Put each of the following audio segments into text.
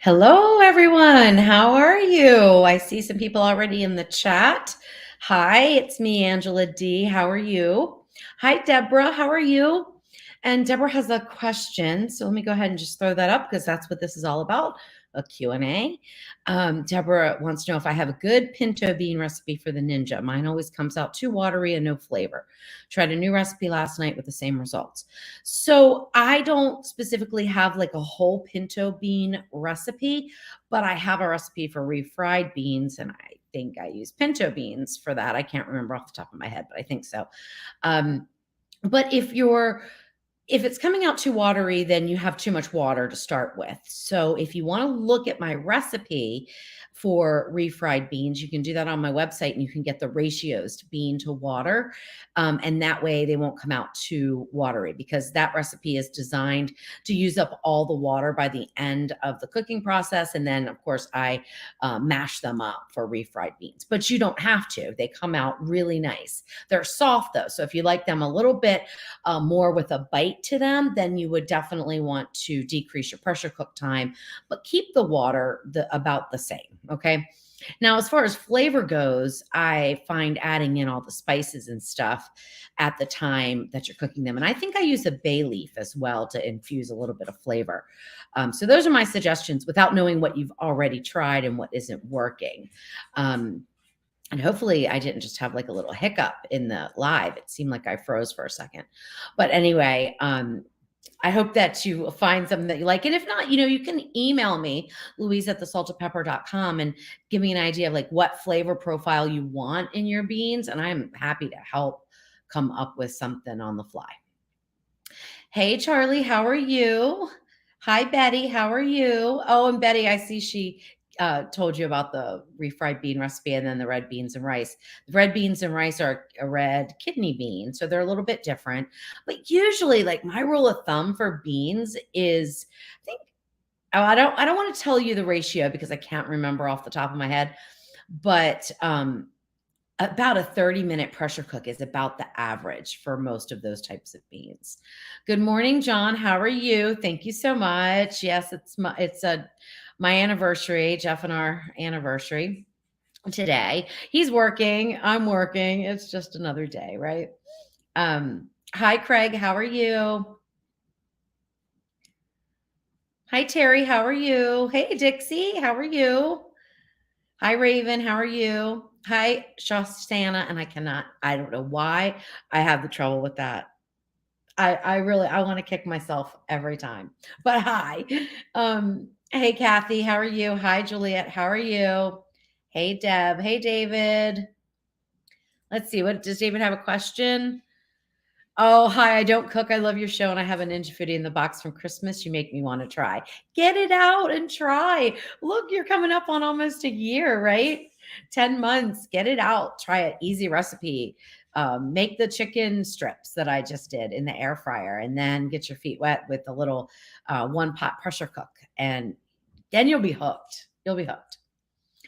Hello, everyone. How are you? I see some people already in the chat. Hi, it's me, Angela D. How are you? Hi, Deborah. How are you? And Deborah has a question, so let me go ahead and just throw that up because that's what this is all about, a Q&A. Deborah wants to know if I have a good pinto bean recipe for the Ninja. Mine always comes out too watery and no flavor. Tried a new recipe last night with the same results. So I don't specifically have like a whole pinto bean recipe, but I have a recipe for refried beans, and I think I use pinto beans for that. I can't remember off the top of my head, but I think so. Um, but if it's coming out too watery, then you have too much water to start with. So if you want to look at my recipe for refried beans, you can do that on my website and you can get the ratios to bean to water. And that way they won't come out too watery because that recipe is designed to use up all the water by the end of the cooking process. And then, of course, I mash them up for refried beans, but you don't have to. They come out really nice. They're soft though. So if you like them a little bit more with a bite to them, then you would definitely want to decrease your pressure cook time, but keep the water about the same. Okay. Now, as far as flavor goes, I find adding in all the spices and stuff at the time that you're cooking them. And I think I use a bay leaf as well to infuse a little bit of flavor. So those are my suggestions without knowing what you've already tried and what isn't working. And hopefully I didn't just have like a little hiccup in the live. It seemed like I froze for a second. But anyway, I hope that you find something that you like. And if not, you can email me, Louise at thesaltedpepper.com, and give me an idea of like what flavor profile you want in your beans. And I'm happy to help come up with something on the fly. Hey, Charlie, how are you? Hi, Betty, how are you? Oh, and Betty, I see she told you about the refried bean recipe and then the red beans and rice. The red beans and rice are a red kidney bean, so they're a little bit different. But usually, like my rule of thumb for beans is, I think, oh, I don't want to tell you the ratio because I can't remember off the top of my head, but about a 30-minute pressure cook is about the average for most of those types of beans. Good morning, John. How are you? Thank you so much. Yes, it's my anniversary, Jeff and our anniversary today. He's working. I'm working. It's just another day, right? Hi, Craig. How are you? Hi, Terry. How are you? Hey, Dixie. How are you? Hi, Raven. How are you? Hi, Shastana. And I don't know why I have the trouble with that. I really, I want to kick myself every time. But hi. Hey, Kathy. How are you? Hi, Juliet. How are you? Hey, Deb. Hey, David. Let's see. What does David have a question? Oh, hi. I don't cook. I love your show. And I have a Ninja Foodie in the box from Christmas. You make me want to try. Get it out and try. Look, you're coming up on almost a year, right? 10 months. Get it out. Try it. Easy recipe. Make the chicken strips that I just did in the air fryer and then get your feet wet with a little one pot pressure cook. And then you'll be hooked. You'll be hooked.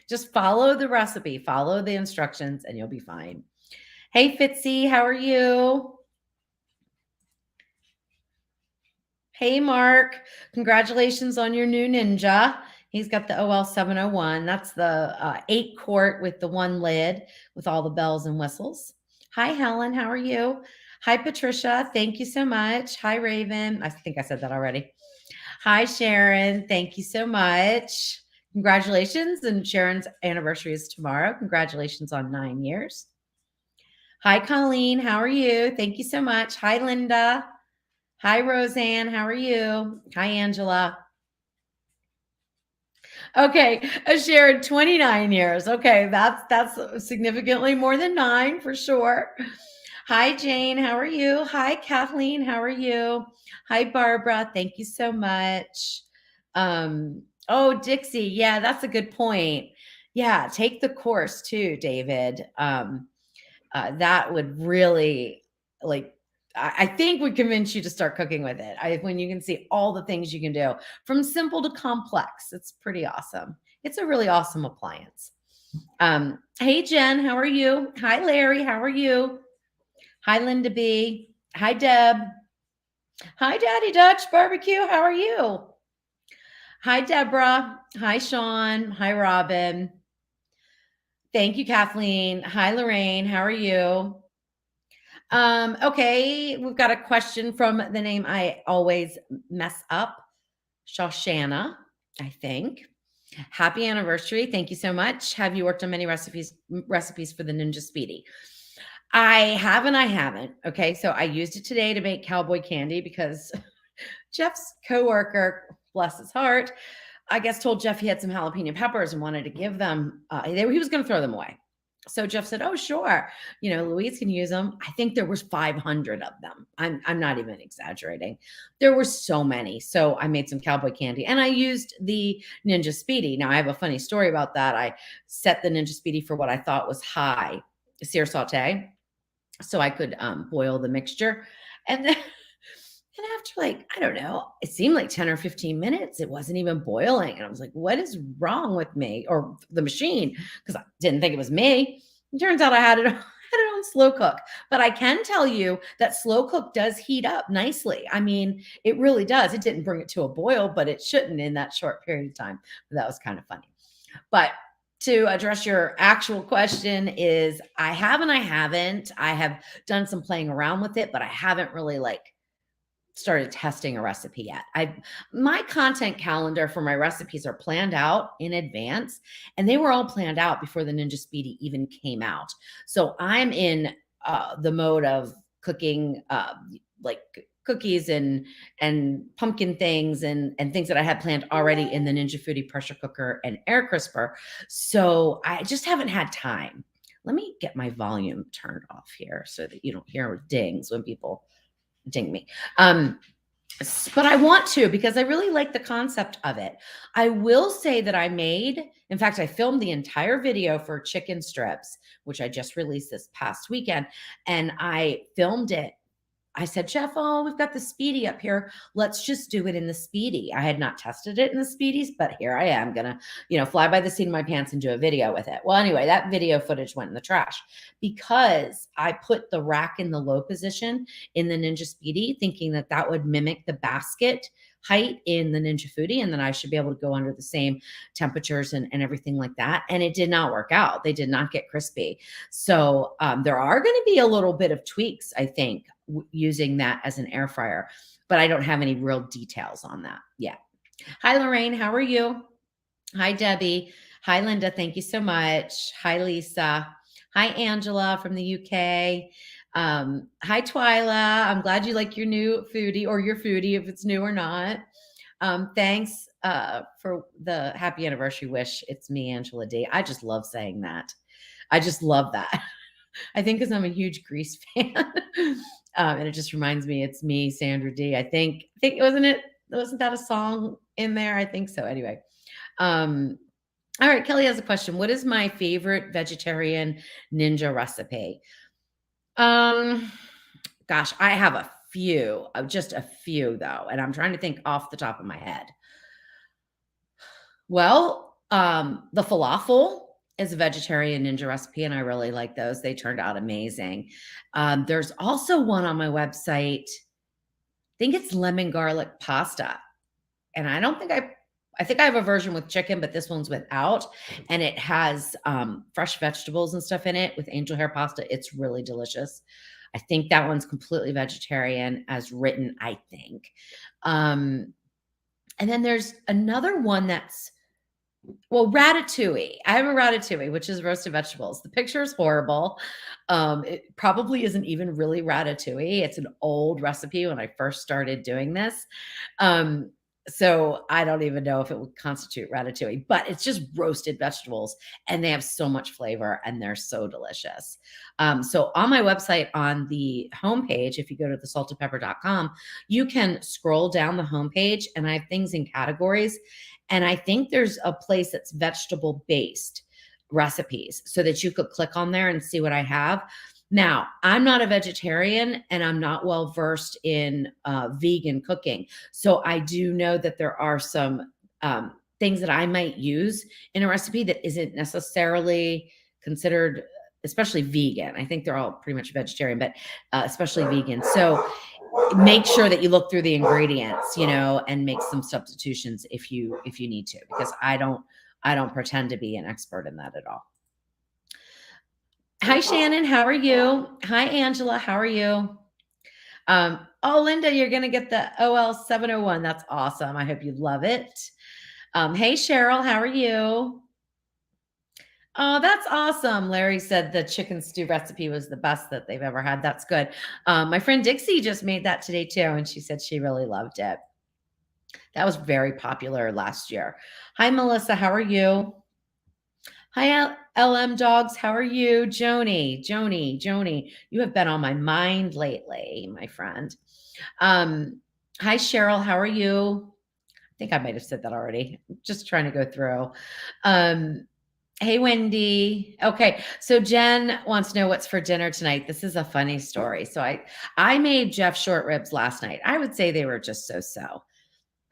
Just follow the recipe, follow the instructions, and you'll be fine. Hey, Fitzy, how are you? Hey, Mark. Congratulations on your new Ninja. He's got the OL 701. That's the 8-quart with the one lid with all the bells and whistles. Hi, Helen. How are you? Hi, Patricia. Thank you so much. Hi, Raven. I think I said that already. Hi, Sharon. Thank you so much. Congratulations. And Sharon's anniversary is tomorrow. Congratulations on 9 years. Hi, Colleen. How are you? Thank you so much. Hi, Linda. Hi, Roseanne. How are you? Hi, Angela. Okay, Sharon, 29 years. Okay, that's significantly more than 9 for sure. Hi, Jane. How are you? Hi, Kathleen. How are you? Hi, Barbara. Thank you so much. Oh, Dixie. Yeah, that's a good point. Yeah, take the course too, David. That would really like I think would convince you to start cooking with it. When you can see all the things you can do from simple to complex, it's pretty awesome. It's a really awesome appliance. Hey, Jen, how are you? Hi, Larry, how are you? Hi, Linda B. Hi, Deb. Hi, Daddy Dutch Barbecue. How are you? Hi, Deborah. Hi, Sean. Hi, Robin. Thank you, Kathleen. Hi, Lorraine. How are you? Okay, we've got a question from the name I always mess up, Shoshana, I think. Happy anniversary. Thank you so much. Have you worked on many recipes for the Ninja Speedy? I have and I haven't. Okay, so I used it today to make cowboy candy because Jeff's coworker, bless his heart, I guess told Jeff he had some jalapeno peppers and wanted to give them. He was going to throw them away. So Jeff said, "Oh, sure. Louise can use them." I think there was 500 of them. I'm not even exaggerating. There were so many. So I made some cowboy candy and I used the Ninja Speedy. Now I have a funny story about that. I set the Ninja Speedy for what I thought was high sear saute, so I could boil the mixture, and then and after I don't know, it seemed like 10 or 15 minutes, it wasn't even boiling. And I was like, what is wrong with me or the machine? Because I didn't think it was me. It turns out I had it, had it on slow cook. But I can tell you that slow cook does heat up nicely. I mean, it really does. It didn't bring it to a boil, but it shouldn't in that short period of time. But that was kind of funny. But to address your actual question is I have and I haven't. I have done some playing around with it, but I haven't really started testing a recipe yet. My content calendar for my recipes are planned out in advance, and they were all planned out before the Ninja Speedy even came out. So I'm in the mode of cooking like cookies and pumpkin things and things that I had planned already in the Ninja Foodie pressure cooker and air crisper. So I just haven't had time. Let me get my volume turned off here so that you don't hear dings when people ding me. But I want to because I really like the concept of it. I will say that in fact, I filmed the entire video for chicken strips, which I just released this past weekend, and I filmed it. I said, Jeff, oh, we've got the Speedy up here. Let's just do it in the Speedy. I had not tested it in the Speedies, but here I am gonna, fly by the seat of my pants and do a video with it. Well, anyway, that video footage went in the trash because I put the rack in the low position in the Ninja Speedy, thinking that that would mimic the basket height in the Ninja Foodie, and then I should be able to go under the same temperatures and everything like that. And it did not work out. They did not get crispy. So there are going to be a little bit of tweaks, I think, using that as an air fryer, but I don't have any real details on that yet. Hi, Lorraine. How are you? Hi, Debbie. Hi, Linda. Thank you so much. Hi, Lisa. Hi, Angela from the UK. Hi, Twyla. I'm glad you like your new foodie or your foodie, if it's new or not. Thanks for the happy anniversary wish. It's me, Angela D. I just love saying that. I just love that. I think because I'm a huge Grease fan. And it just reminds me it's me, Sandra D. I think wasn't that a song in there? I think so. Anyway. All right, Kelly has a question. What is my favorite vegetarian ninja recipe? Gosh, I have a few, just a few though, and I'm trying to think off the top of my head. Well, the falafel is a vegetarian ninja recipe, and I really like those. They turned out amazing. There's also one on my website. I think it's lemon garlic pasta. And I think I have a version with chicken, but this one's without. And it has fresh vegetables and stuff in it with angel hair pasta. It's really delicious. I think that one's completely vegetarian as written, I think. And then there's another one that's, well, ratatouille. I have a ratatouille, which is roasted vegetables. The picture is horrible. It probably isn't even really ratatouille. It's an old recipe when I first started doing this. So I don't even know if it would constitute ratatouille, but it's just roasted vegetables and they have so much flavor and they're so delicious. So on my website, on the homepage, if you go to thesaltedpepper.com, you can scroll down the homepage and I have things in categories. And I think there's a place that's vegetable based recipes so that you could click on there and see what I have. Now, I'm not a vegetarian and I'm not well versed in vegan cooking. So I do know that there are some things that I might use in a recipe that isn't necessarily considered, especially vegan. I think they're all pretty much vegetarian, but especially vegan. So make sure that you look through the ingredients, and make some substitutions if you need to, because I don't pretend to be an expert in that at all. Hi Shannon, how are you? Hi Angela, how are you? Oh Linda, you're gonna get the OL 701. That's awesome. I hope you love it. Hey Cheryl, how are you? Oh, that's awesome. Larry said the chicken stew recipe was the best that they've ever had. That's good. My friend Dixie just made that today too, and she said she really loved it. That was very popular last year. Hi, Melissa. How are you? Hi, LM Dogs. How are you? Joni, you have been on my mind lately, my friend. Hi, Cheryl. How are you? I think I might have said that already. Just trying to go through. Hey, Wendy. Okay, so Jen wants to know what's for dinner tonight. This is a funny story. So I made Jeff short ribs last night. I would say they were just so.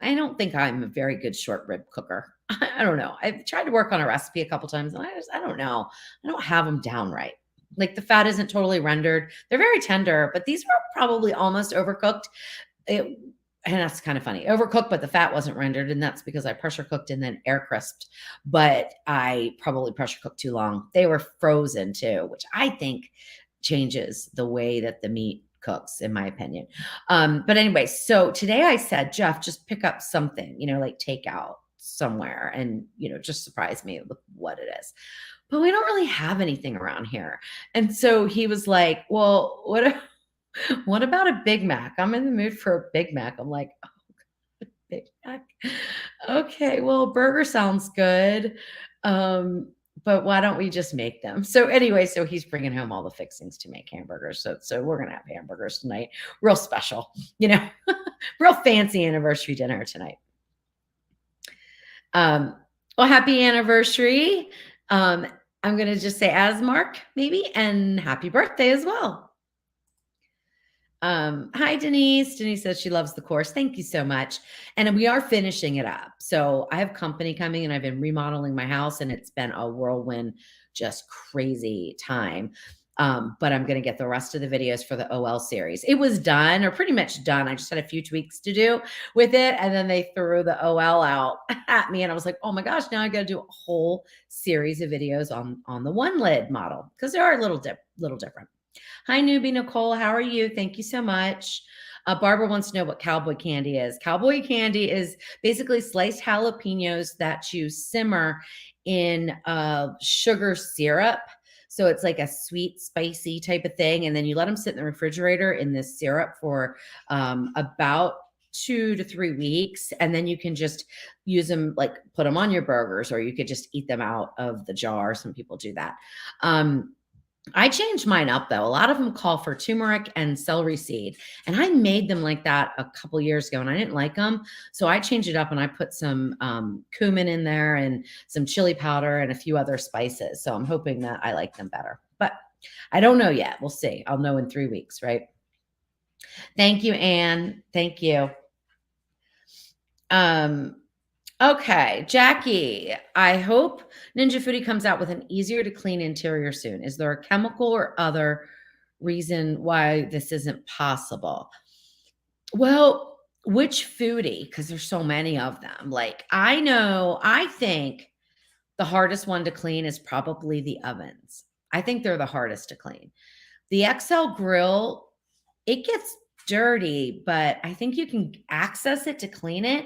I don't think I'm a very good short rib cooker. I don't know. I've tried to work on a recipe a couple times, and I don't know. I don't have them down right. Like the fat isn't totally rendered. They're very tender, but these were probably almost overcooked. It, and that's kind of funny. Overcooked, but the fat wasn't rendered, and that's because I pressure cooked and then air crisped. But I probably pressure cooked too long. They were frozen too, which I think changes the way that the meat cooks, in my opinion. But anyway, so today I said, Jeff, just pick up something, like takeout somewhere, and just surprise me with what it is. But we don't really have anything around here. And so he was like, well, what about a Big Mac? I'm in the mood for a Big Mac. I'm like, oh, Big Mac. Okay, well, burger sounds good. But why don't we just make them? So anyway, so he's bringing home all the fixings to make hamburgers. So we're going to have hamburgers tonight. Real special, real fancy anniversary dinner tonight. Well, happy anniversary. I'm going to just say as Mark, maybe, and happy birthday as well. Hi, Denise. Denise says she loves the course. Thank you so much. And we are finishing it up. So I have company coming, and I've been remodeling my house, and it's been a whirlwind, just crazy time. But I'm going to get the rest of the videos for the OL series. It was done, or pretty much done. I just had a few tweaks to do with it. And then they threw the OL out at me. And I was like, oh my gosh, now I got to do a whole series of videos on the one lid model, because they are a little different. Hi, newbie Nicole. How are you? Thank you so much. Barbara wants to know what cowboy candy is. Cowboy candy is basically sliced jalapenos that you simmer in sugar syrup. So it's like a sweet, spicy type of thing. And then you let them sit in the refrigerator in this syrup for about 2 to 3 weeks. And then you can just use them, like put them on your burgers, or you could just eat them out of the jar. Some people do that. I changed mine up though. A lot of them call for turmeric and celery seed. And I made them like that a couple years ago, and I didn't like them. So I changed it up, and I put some cumin in there and some chili powder and a few other spices. So I'm hoping that I like them better, but I don't know yet. We'll see. I'll know in 3 weeks, right? Thank you, Anne. Thank you. Okay, Jackie, I hope Ninja Foodie comes out with an easier to clean interior soon. Is there a chemical or other reason why this isn't possible? Well, which foodie? Because there's so many of them. Like, I think the hardest one to clean is probably the ovens. I think they're the hardest to clean. The XL grill, it gets dirty, but I think you can access it to clean it.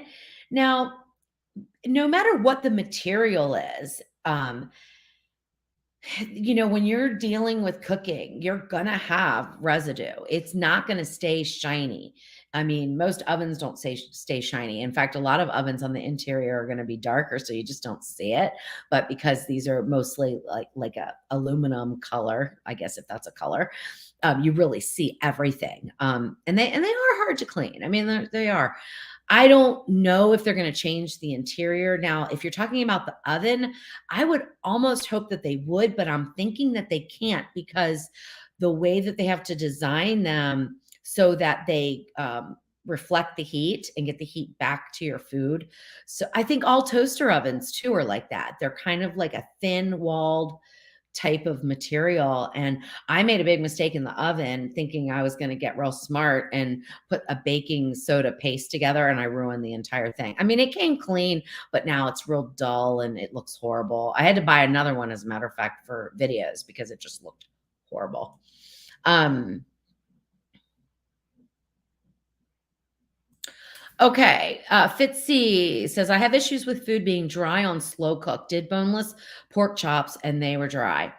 Now, no matter what the material is, when you're dealing with cooking, you're gonna have residue. It's not gonna stay shiny. I mean, most ovens don't stay shiny. In fact, a lot of ovens on the interior are gonna be darker, so you just don't see it. But because these are mostly like a aluminum color, I guess if that's a color, you really see everything. And they are hard to clean. I mean, they are. I don't know if they're going to change the interior. Now, if you're talking about the oven, I would almost hope that they would, but I'm thinking that they can't, because the way that they have to design them so that they reflect the heat and get the heat back to your food. So I think all toaster ovens too are like that. They're kind of like a thin walled type of material. And I made a big mistake in the oven thinking I was going to get real smart and put a baking soda paste together, and I ruined the entire thing. I mean, it came clean, but now it's real dull and it looks horrible. I had to buy another one, as a matter of fact, for videos because it just looked horrible. Okay. Fitzy says, I have issues with food being dry on slow cook. Did boneless pork chops and they were dry.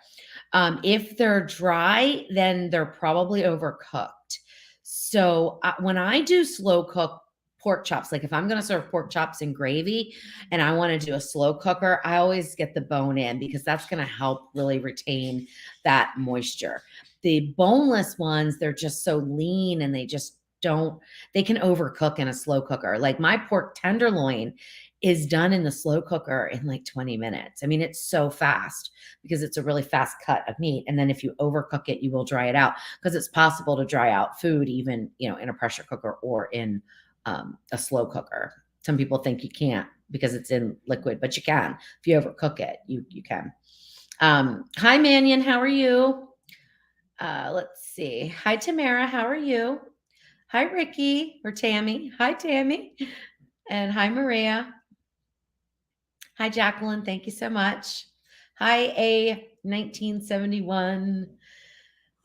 If they're dry, then they're probably overcooked. So when I do slow cook pork chops, like if I'm going to serve pork chops in gravy and I want to do a slow cooker, I always get the bone in because that's going to help really retain that moisture. The boneless ones, they're just so lean and they just don't, they can overcook in a slow cooker. Like my pork tenderloin is done in the slow cooker in like 20 minutes. I mean, it's so fast because it's a really fast cut of meat. And then if you overcook it, you will dry it out because it's possible to dry out food even, in a pressure cooker or in a slow cooker. Some people think you can't because it's in liquid, but you can. If you overcook it, you can. Hi, Mannion. How are you? Let's see. Hi, Tamara. How are you? Hi, Ricky or Tammy. Hi, Tammy. And hi, Maria. Hi, Jacqueline. Thank you so much. Hi, A1971.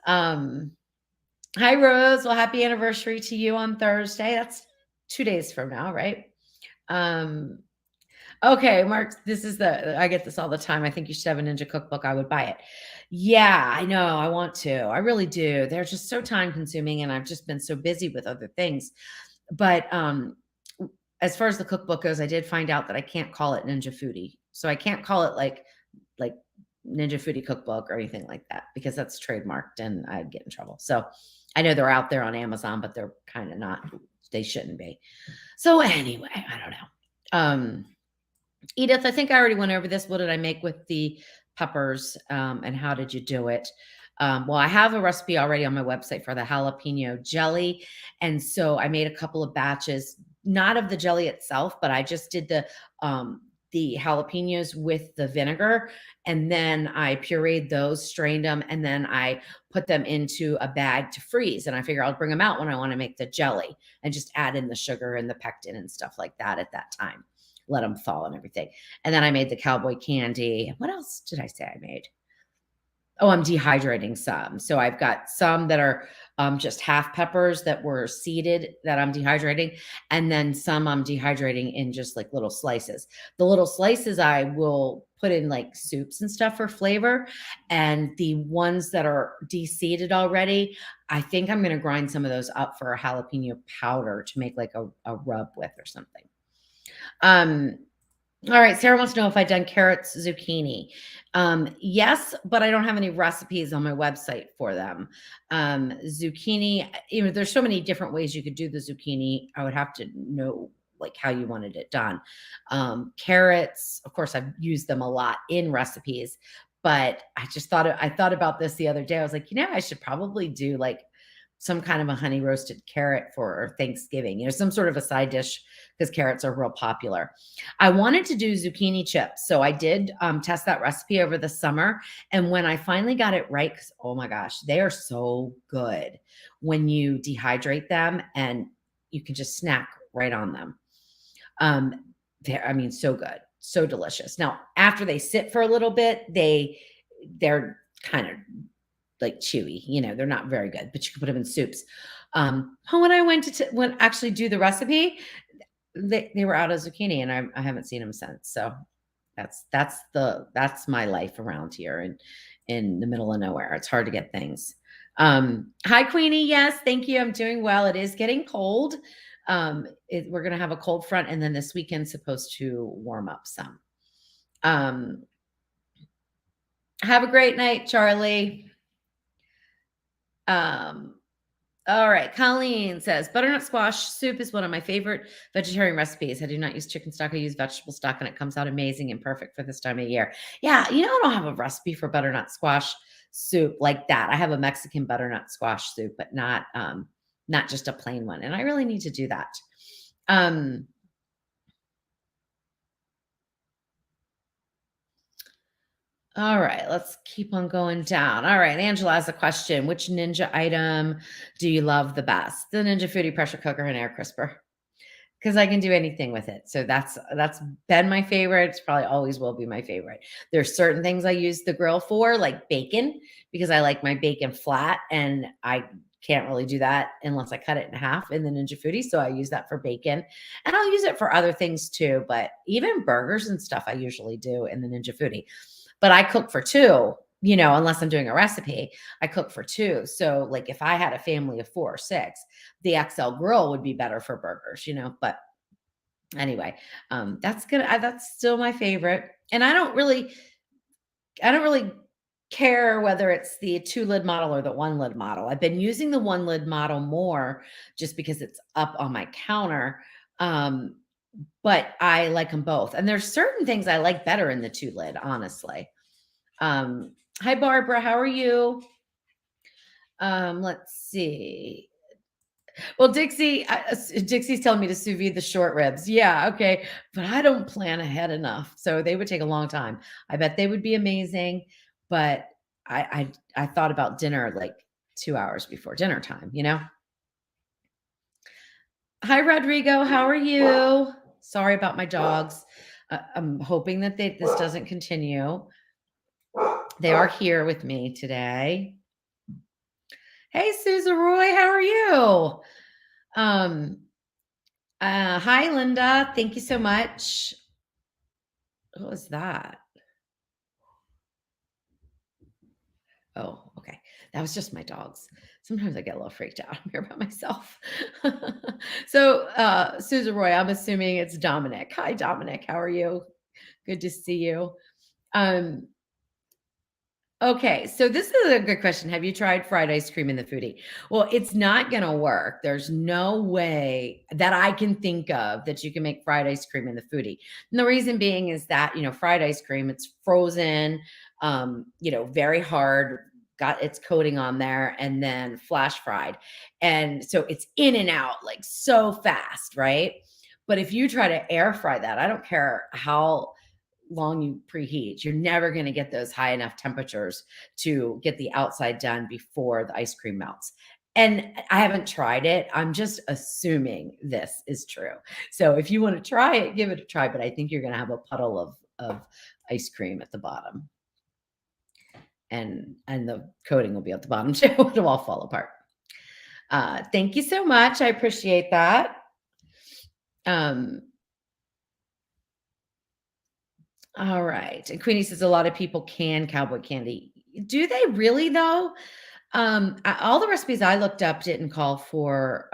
Hi, Rose. Well, happy anniversary to you on Thursday. That's 2 days from now, right? Okay, Mark, I get this all the time. I think you should have a ninja cookbook. I would buy it. Yeah, I know. I want to. I really do. They're just so time consuming and I've just been so busy with other things. But as far as the cookbook goes, I did find out that I can't call it Ninja Foodie. So I can't call it like Ninja Foodie Cookbook or anything like that because that's trademarked and I'd get in trouble. So I know they're out there on Amazon, but they're kind of not, they shouldn't be. So anyway, I don't know. Edith, I think I already went over this. What did I make with the peppers and how did you do it? Well, I have a recipe already on my website for the jalapeno jelly. And so I made a couple of batches, not of the jelly itself, but I just did the jalapenos with the vinegar. And then I pureed those, strained them, and then I put them into a bag to freeze. And I figure I'll bring them out when I want to make the jelly and just add in the sugar and the pectin and stuff like that at that time. Let them thaw and everything. And then I made the cowboy candy. What else did I say I made? Oh, I'm dehydrating some. So I've got some that are just half peppers that were seeded that I'm dehydrating. And then some I'm dehydrating in just like little slices. The little slices I will put in like soups and stuff for flavor. And the ones that are de-seeded already, I think I'm going to grind some of those up for a jalapeno powder to make like a rub with or something. All right, Sarah wants to know if I've done carrots, zucchini. Yes, but I don't have any recipes on my website for them. Zucchini, there's so many different ways you could do the zucchini. I would have to know like how you wanted it done. Carrots, of course, I've used them a lot in recipes, but I thought about this the other day. I was like, I should probably do like some kind of a honey roasted carrot for Thanksgiving, some sort of a side dish because carrots are real popular. I wanted to do zucchini chips. So I did test that recipe over the summer. And when I finally got it right, because oh my gosh, they are so good when you dehydrate them and you can just snack right on them. So good, so delicious. Now, after they sit for a little bit, they're kind of like chewy, they're not very good, but you can put them in soups. When I went to actually do the recipe, they were out of zucchini and I haven't seen them since. So that's my life around here in the middle of nowhere. It's hard to get things. Hi Queenie. Yes. Thank you. I'm doing well. It is getting cold. We're going to have a cold front and then this weekend's supposed to warm up some. Have a great night, Charlie. All right. Colleen says butternut squash soup is one of my favorite vegetarian recipes. I do not use chicken stock. I use vegetable stock and it comes out amazing and perfect for this time of year. Yeah. I don't have a recipe for butternut squash soup like that. I have a Mexican butternut squash soup, but not just a plain one. And I really need to do that. All right, let's keep on going down. All right, Angela has a question. Which Ninja item do you love the best? The Ninja Foodie pressure cooker and air crisper. Because I can do anything with it. So that's been my favorite. It's probably always will be my favorite. There's certain things I use the grill for, like bacon, because I like my bacon flat, and I can't really do that unless I cut it in half in the Ninja Foodie. So I use that for bacon, and I'll use it for other things too. But even burgers and stuff, I usually do in the Ninja Foodie. But I cook for two. Unless I'm doing a recipe, I cook for two. So, like, if I had a family of 4 or 6, the XL grill would be better for burgers. But anyway, that's still my favorite. And I don't really care whether it's the 2 lid model or the 1 lid model. I've been using the 1 lid model more just because it's up on my counter. Um, but I like them both. And there's certain things I like better in the 2 lid, honestly. Hi Barbara, how are you? Let's see. Well, Dixie's telling me to sous vide the short ribs. Yeah, okay. But I don't plan ahead enough. So they would take a long time. I bet they would be amazing. But I thought about dinner like 2 hours before dinner time. Hi, Rodrigo. How are you? Sorry about my dogs. I'm hoping that this doesn't continue. They are here with me today. Hey, Susan Roy, how are you? Um, Hi, Linda. Thank you so much. What was that? Oh, okay. That was just my dogs. Sometimes I get a little freaked out. I'm here by myself. So, Susan Roy, I'm assuming it's Dominic. Hi, Dominic. How are you? Good to see you. Um, Okay, so this is a good question. Have you tried fried ice cream in the foodie? Well, it's not going to work. There's no way that I can think of that you can make fried ice cream in the foodie. And the reason being is that, fried ice cream, it's frozen, very hard, got its coating on there, and then flash fried. And so it's in and out like so fast, right? But if you try to air fry that, I don't care how long you preheat, you're never going to get those high enough temperatures to get the outside done before the ice cream melts. And I haven't tried it. I'm just assuming this is true. So if you want to try it, give it a try. But I think you're going to have a puddle of ice cream at the bottom, and the coating will be at the bottom too. It'll all fall apart. Thank you so much. I appreciate that. Um, All right. And Queenie says a lot of people can cowboy candy. Do they really though? All the recipes I looked up didn't call for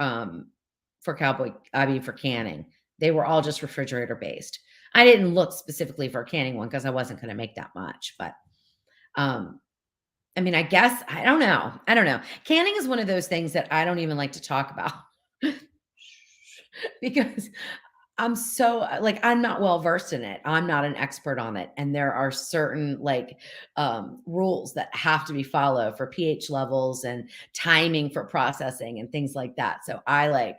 cowboy, I mean for canning. They were all just refrigerator based. I didn't look specifically for a canning one because I wasn't going to make that much, but um I mean, I guess I don't know. I don't know. Canning is one of those things that I don't even like to talk about because I'm not well versed in it. I'm not an expert on it. And there are certain like rules that have to be followed for pH levels and timing for processing and things like that. So I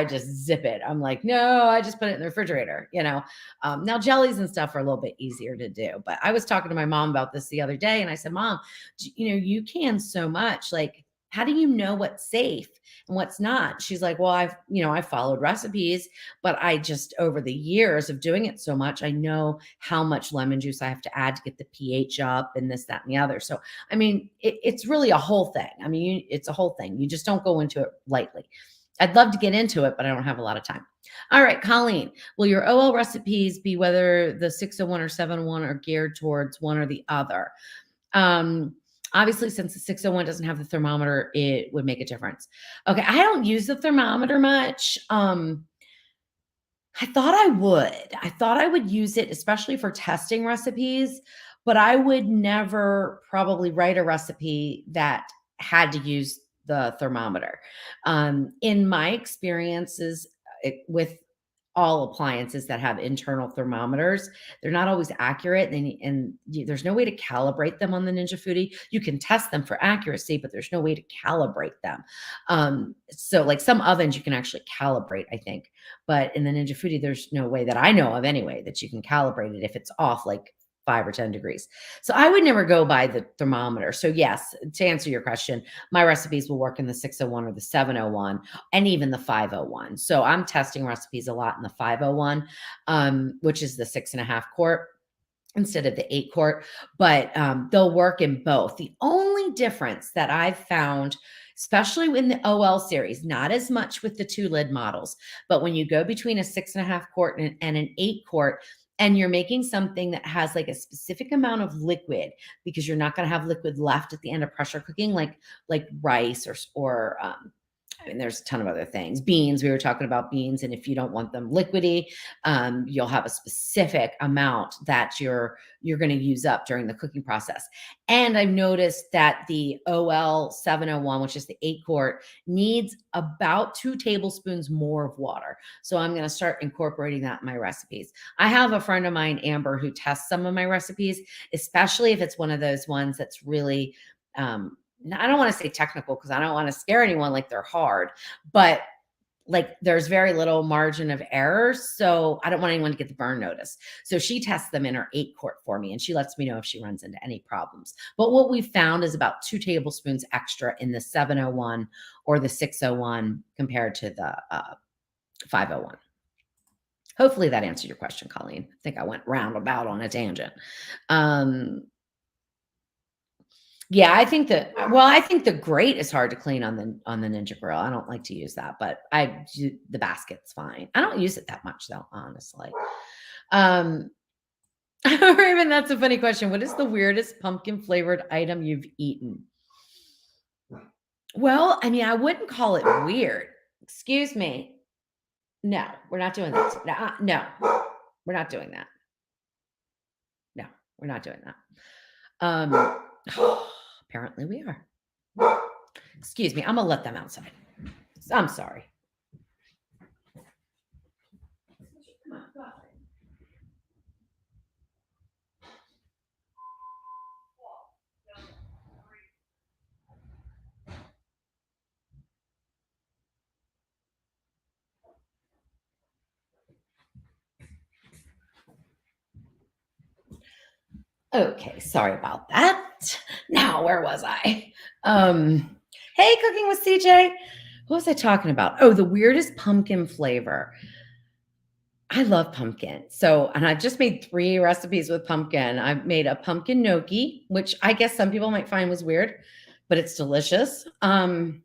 just zip it. I'm like, no, I just put it in the refrigerator. Now jellies and stuff are a little bit easier to do. But I was talking to my mom about this the other day and I said, Mom, you can so much. Like, how do you know what's safe and what's not? She's like, well, I've followed recipes, but I just over the years of doing it so much, I know how much lemon juice I have to add to get the pH up and this, that, and the other. So, I mean, it's really a whole thing. I mean, it's a whole thing. You just don't go into it lightly. I'd love to get into it, but I don't have a lot of time. All right, Colleen, will your OL recipes be whether the 601 or 701 are geared towards one or the other? Obviously, since the 601 doesn't have the thermometer, it would make a difference. Okay, I don't use the thermometer much. I thought I would. I thought I would use it, especially for testing recipes, but I would never probably write a recipe that had to use the thermometer. In my experiences with all appliances that have internal thermometers, they're not always accurate, and there's no way to calibrate them on the Ninja Foodie. You can test them for accuracy, but there's no way to calibrate them. So, like some ovens, you can actually calibrate, I think, but in the Ninja Foodie, there's no way that I know of anyway that you can calibrate it if it's off like 5 or 10 degrees. So I would never go by the thermometer. So yes, to answer your question, my recipes will work in the 601 or the 701 and even the 501. So I'm testing recipes a lot in the 501, which is the 6.5 quart instead of the 8 quart, but they'll work in both. The only difference that I've found, especially in the OL series, not as much with the 2 lid models, but when you go between a 6.5 quart and an 8 quart, and you're making something that has like a specific amount of liquid, because you're not going to have liquid left at the end of pressure cooking, like rice or I mean, there's a ton of other things. Beans, we were talking about beans. And if you don't want them liquidy, you'll have a specific amount that you're going to use up during the cooking process. And I've noticed that the OL 701, which is the 8 quart, needs about 2 tablespoons more of water. So I'm going to start incorporating that in my recipes. I have a friend of mine, Amber, who tests some of my recipes, especially if it's one of those ones that's really, I don't want to say technical because I don't want to scare anyone like they're hard, but like there's very little margin of error. So I don't want anyone to get the burn notice. So she tests them in her 8 quart for me and she lets me know if she runs into any problems. But what we found is about 2 tablespoons extra in the 701 or the 601 compared to the 501. Hopefully that answered your question, Colleen. I think I went roundabout on a tangent. Yeah, I think the grate is hard to clean on the Ninja Grill. I don't like to use that, but the basket's fine. I don't use it that much though, honestly. Raven, that's a funny question. What is the weirdest pumpkin flavored item you've eaten? Well, I mean, I wouldn't call it weird. Excuse me. No, we're not doing that. No, we're not doing that. No, we're not doing that. Apparently we are. Excuse me. I'm gonna let them outside. I'm sorry. Come on, go outside. Okay, sorry about that. Now, where was I? Hey, Cooking with CJ. What was I talking about? Oh, the weirdest pumpkin flavor. I love pumpkin. So, and I just made 3 recipes with pumpkin. I made a pumpkin gnocchi, which I guess some people might find was weird, but it's delicious. Pumpkin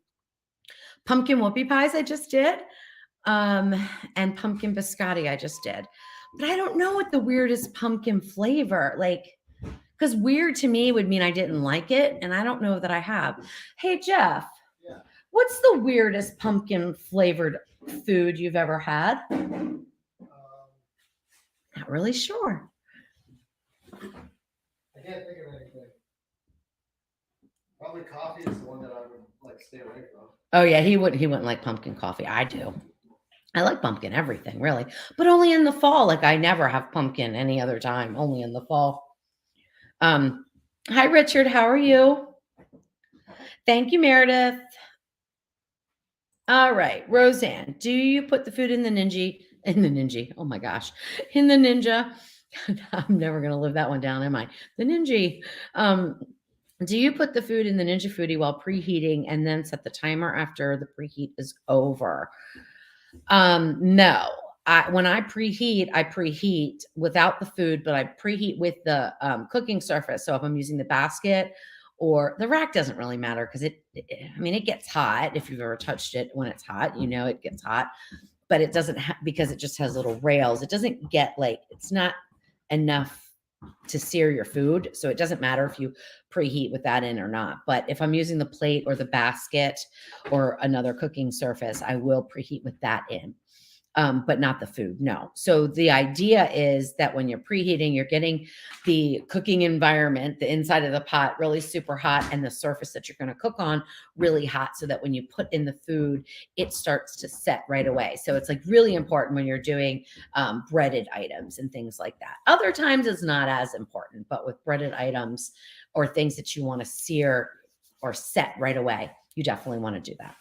whoopie pies I just did. And pumpkin biscotti I just did. But I don't know what the weirdest pumpkin flavor, like, because weird to me would mean I didn't like it, and I don't know that I have. Hey, Jeff. Yeah. What's the weirdest pumpkin flavored food you've ever had? Not really sure. I can't think of anything. Probably coffee is the one that I would like stay away from. Oh yeah, he wouldn't like pumpkin coffee. I do. I like pumpkin everything, really, but only in the fall. Like I never have pumpkin any other time, only in the fall. Hi, Richard. How are you? Thank you, Meredith. All right, Roseanne, do you put the food in the ninja? Oh my gosh, in the Ninja. I'm never going to live that one down, am I? The Ninja. Do you put the food in the Ninja Foodie while preheating and then set the timer after the preheat is over? No. When I preheat without the food, but I preheat with the cooking surface. So if I'm using the basket or the rack, doesn't really matter because it gets hot. If you've ever touched it when it's hot, you know it gets hot, but it doesn't because it just has little rails. It doesn't get it's not enough to sear your food. So it doesn't matter if you preheat with that in or not. But if I'm using the plate or the basket or another cooking surface, I will preheat with that in. But not the food. No. So the idea is that when you're preheating, you're getting the cooking environment, the inside of the pot really super hot and the surface that you're going to cook on really hot so that when you put in the food, it starts to set right away. So it's really important when you're doing breaded items and things like that. Other times it's not as important, but with breaded items or things that you want to sear or set right away, you definitely want to do that.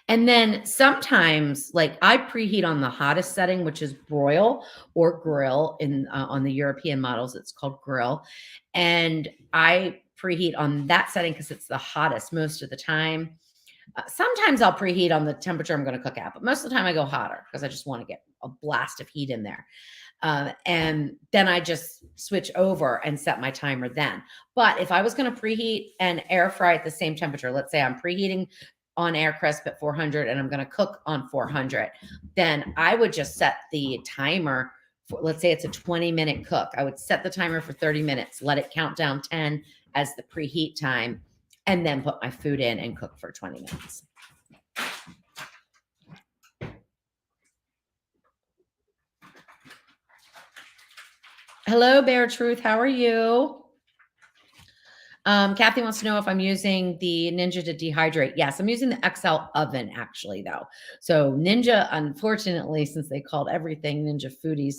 And then sometimes, like I preheat on the hottest setting, which is broil or grill. On the European models, it's called grill, and I preheat on that setting because it's the hottest most of the time. Sometimes I'll preheat on the temperature I'm going to cook at, but most of the time I go hotter because I just want to get a blast of heat in there. And then I just switch over and set my timer then. But if I was going to preheat and air fry at the same temperature, let's say I'm preheating on air crisp at 400 and I'm going to cook on 400, then I would just set the timer for, let's say it's a 20-minute cook. I would set the timer for 30 minutes, let it count down 10 as the preheat time, and then put my food in and cook for 20 minutes. Hello, Bear Truth. How are you? Kathy wants to know if I'm using the Ninja to dehydrate. Yes, I'm using the XL oven actually, though. So Ninja, unfortunately, since they called everything Ninja Foodies,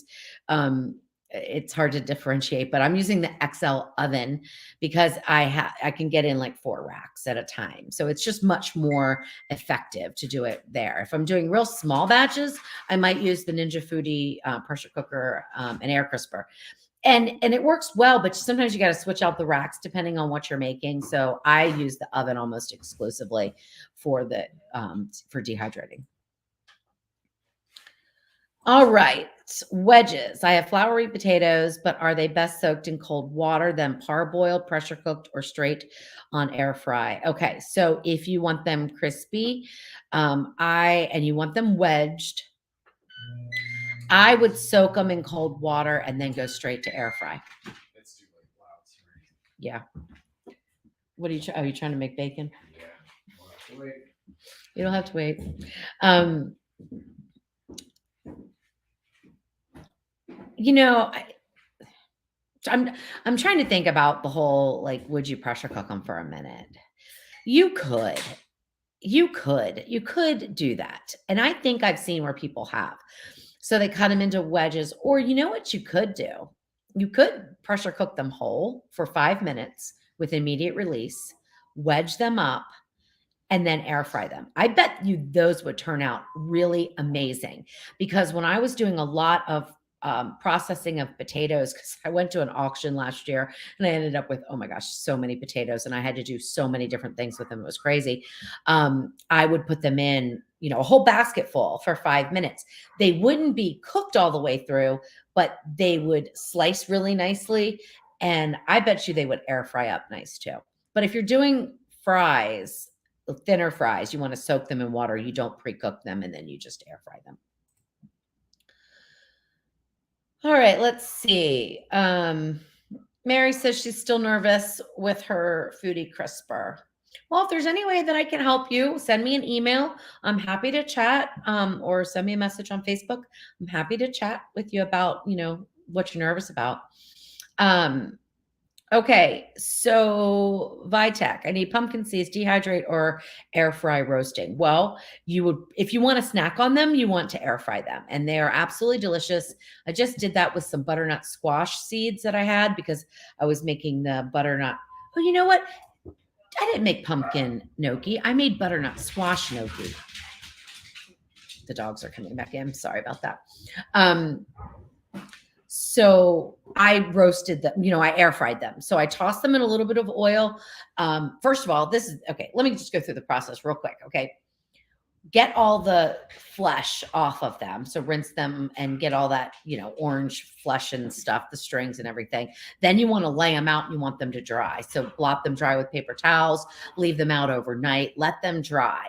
it's hard to differentiate. But I'm using the XL oven because I can get in like 4 racks at a time. So it's just much more effective to do it there. If I'm doing real small batches, I might use the Ninja Foodie pressure cooker and air crisper. And it works well, but sometimes you got to switch out the racks depending on what you're making. So I use the oven almost exclusively for for dehydrating. All right, wedges. I have floury potatoes, but are they best soaked in cold water, then parboiled, pressure cooked, or straight on air fry? Okay, so if you want them crispy, and you want them wedged, I would soak them in cold water and then go straight to air fry. It's too late. Wow, it's too Yeah. What are you? Are you trying to make bacon? Yeah. We'll have to wait. You don't have to wait. You know, I'm trying to think about the whole like, would you pressure cook them for a minute? You could. You could do that. And I think I've seen where people have. So they cut them into wedges, or you know what you could do? You could pressure cook them whole for 5 minutes with immediate release, wedge them up, and then air fry them. I bet you those would turn out really amazing because when I was doing a lot of processing of potatoes, because I went to an auction last year and I ended up with, oh my gosh, so many potatoes and I had to do so many different things with them. It was crazy. I would put them in, a whole basket full for 5 minutes. They wouldn't be cooked all the way through, but they would slice really nicely. And I bet you they would air fry up nice too. But if you're doing fries, thinner fries, you want to soak them in water. You don't pre-cook them and then you just air fry them. All right, let's see. Mary says she's still nervous with her foodie crisper. Well, if there's any way that I can help you, send me an email. I'm happy to chat, or send me a message on Facebook. I'm happy to chat with you about, what you're nervous about. Okay, so Vitek, I need pumpkin seeds, dehydrate or air fry roasting. Well, if you want to snack on them, you want to air fry them, and they are absolutely delicious. I just did that with some butternut squash seeds that I had because I was making the butternut. Oh, you know what? I didn't make pumpkin gnocchi. I made butternut squash gnocchi. The dogs are coming back in. Sorry about that. So I roasted them, I air fried them. So I tossed them in a little bit of oil. First of all, this is okay. Let me just go through the process real quick. Okay. Get all the flesh off of them. So rinse them and get all that, orange flesh and stuff, the strings and everything. Then you want to lay them out and you want them to dry. So blot them dry with paper towels, leave them out overnight, let them dry.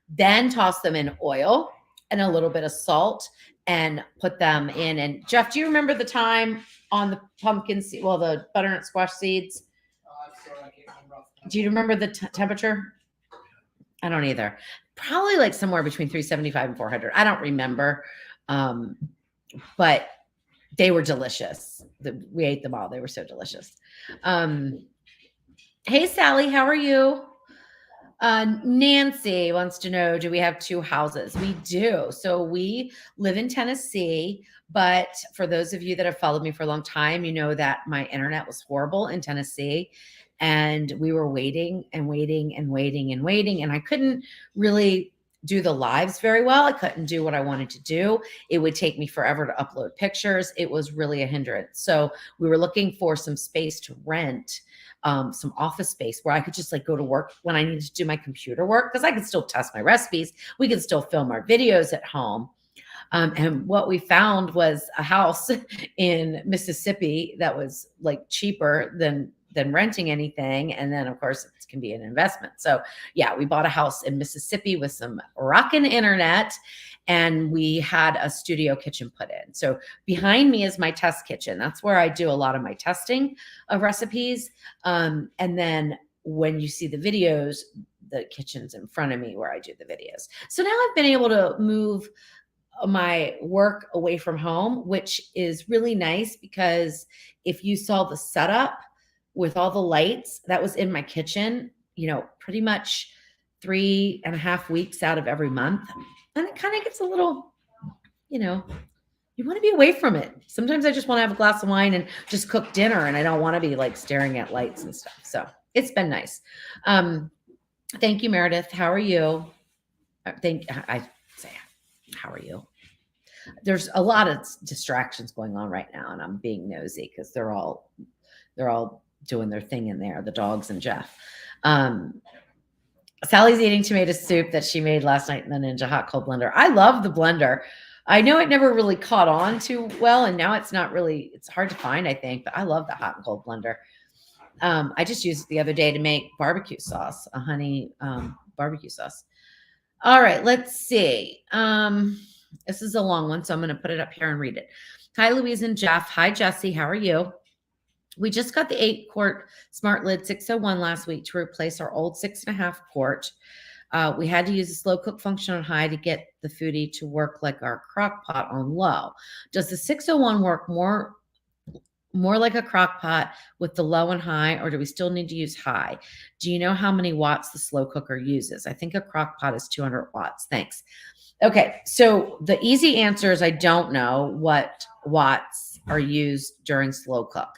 Then toss them in oil and a little bit of salt and put them in. And Jeff, do you remember the time on the pumpkin seed? Well, the butternut squash seeds. I'm sorry, I can't remember. Do you remember the temperature? I don't either. Probably like somewhere between 375 and 400. I don't remember. But they were delicious. We ate them all. They were so delicious. Hey, Sally, how are you? Nancy wants to know, do we have 2 houses? We do. So we live in Tennessee, but for those of you that have followed me for a long time, you know that my internet was horrible in Tennessee and we were waiting and waiting and waiting and waiting. And I couldn't really do the lives very well. I couldn't do what I wanted to do. It would take me forever to upload pictures. It was really a hindrance. So we were looking for some space to rent, some office space where I could just like go to work when I needed to do my computer work, because I could still test my recipes. We could still film our videos at home. And what we found was a house in Mississippi that was like cheaper than renting anything. And then of course it can be an investment. So yeah, we bought a house in Mississippi with some rockin' internet, and we had a studio kitchen put in. So behind me is my test kitchen. That's where I do a lot of my testing of recipes. And then when you see the videos, the kitchen's in front of me where I do the videos. So now I've been able to move my work away from home, which is really nice, because if you saw the setup with all the lights that was in my kitchen, pretty much 3.5 weeks out of every month. And it kind of gets a little, you want to be away from it. Sometimes I just want to have a glass of wine and just cook dinner, and I don't want to be like staring at lights and stuff. So it's been nice. Thank you, Meredith. How are you? I say, how are you? There's a lot of distractions going on right now, and I'm being nosy because they're all doing their thing in there, the dogs and Jeff. Sally's eating tomato soup that she made last night in the Ninja hot cold blender. I love the blender. I know it never really caught on too well, and now it's hard to find, I think, but I love the hot and cold blender. I just used it the other day to make barbecue sauce, a honey barbecue sauce. All right, let's see. This is a long one, so I'm going to put it up here and read it. Hi, Louise and Jeff. Hi, Jesse. How are you? We just got the 8-quart Smart Lid 601 last week to replace our old 6.5-quart. We had to use the slow cook function on high to get the foodie to work like our crock pot on low. Does the 601 work more like a crock pot with the low and high, or do we still need to use high? Do you know how many watts the slow cooker uses? I think a crock pot is 200 watts. Thanks. Okay, so the easy answer is I don't know what watts are used during slow cook.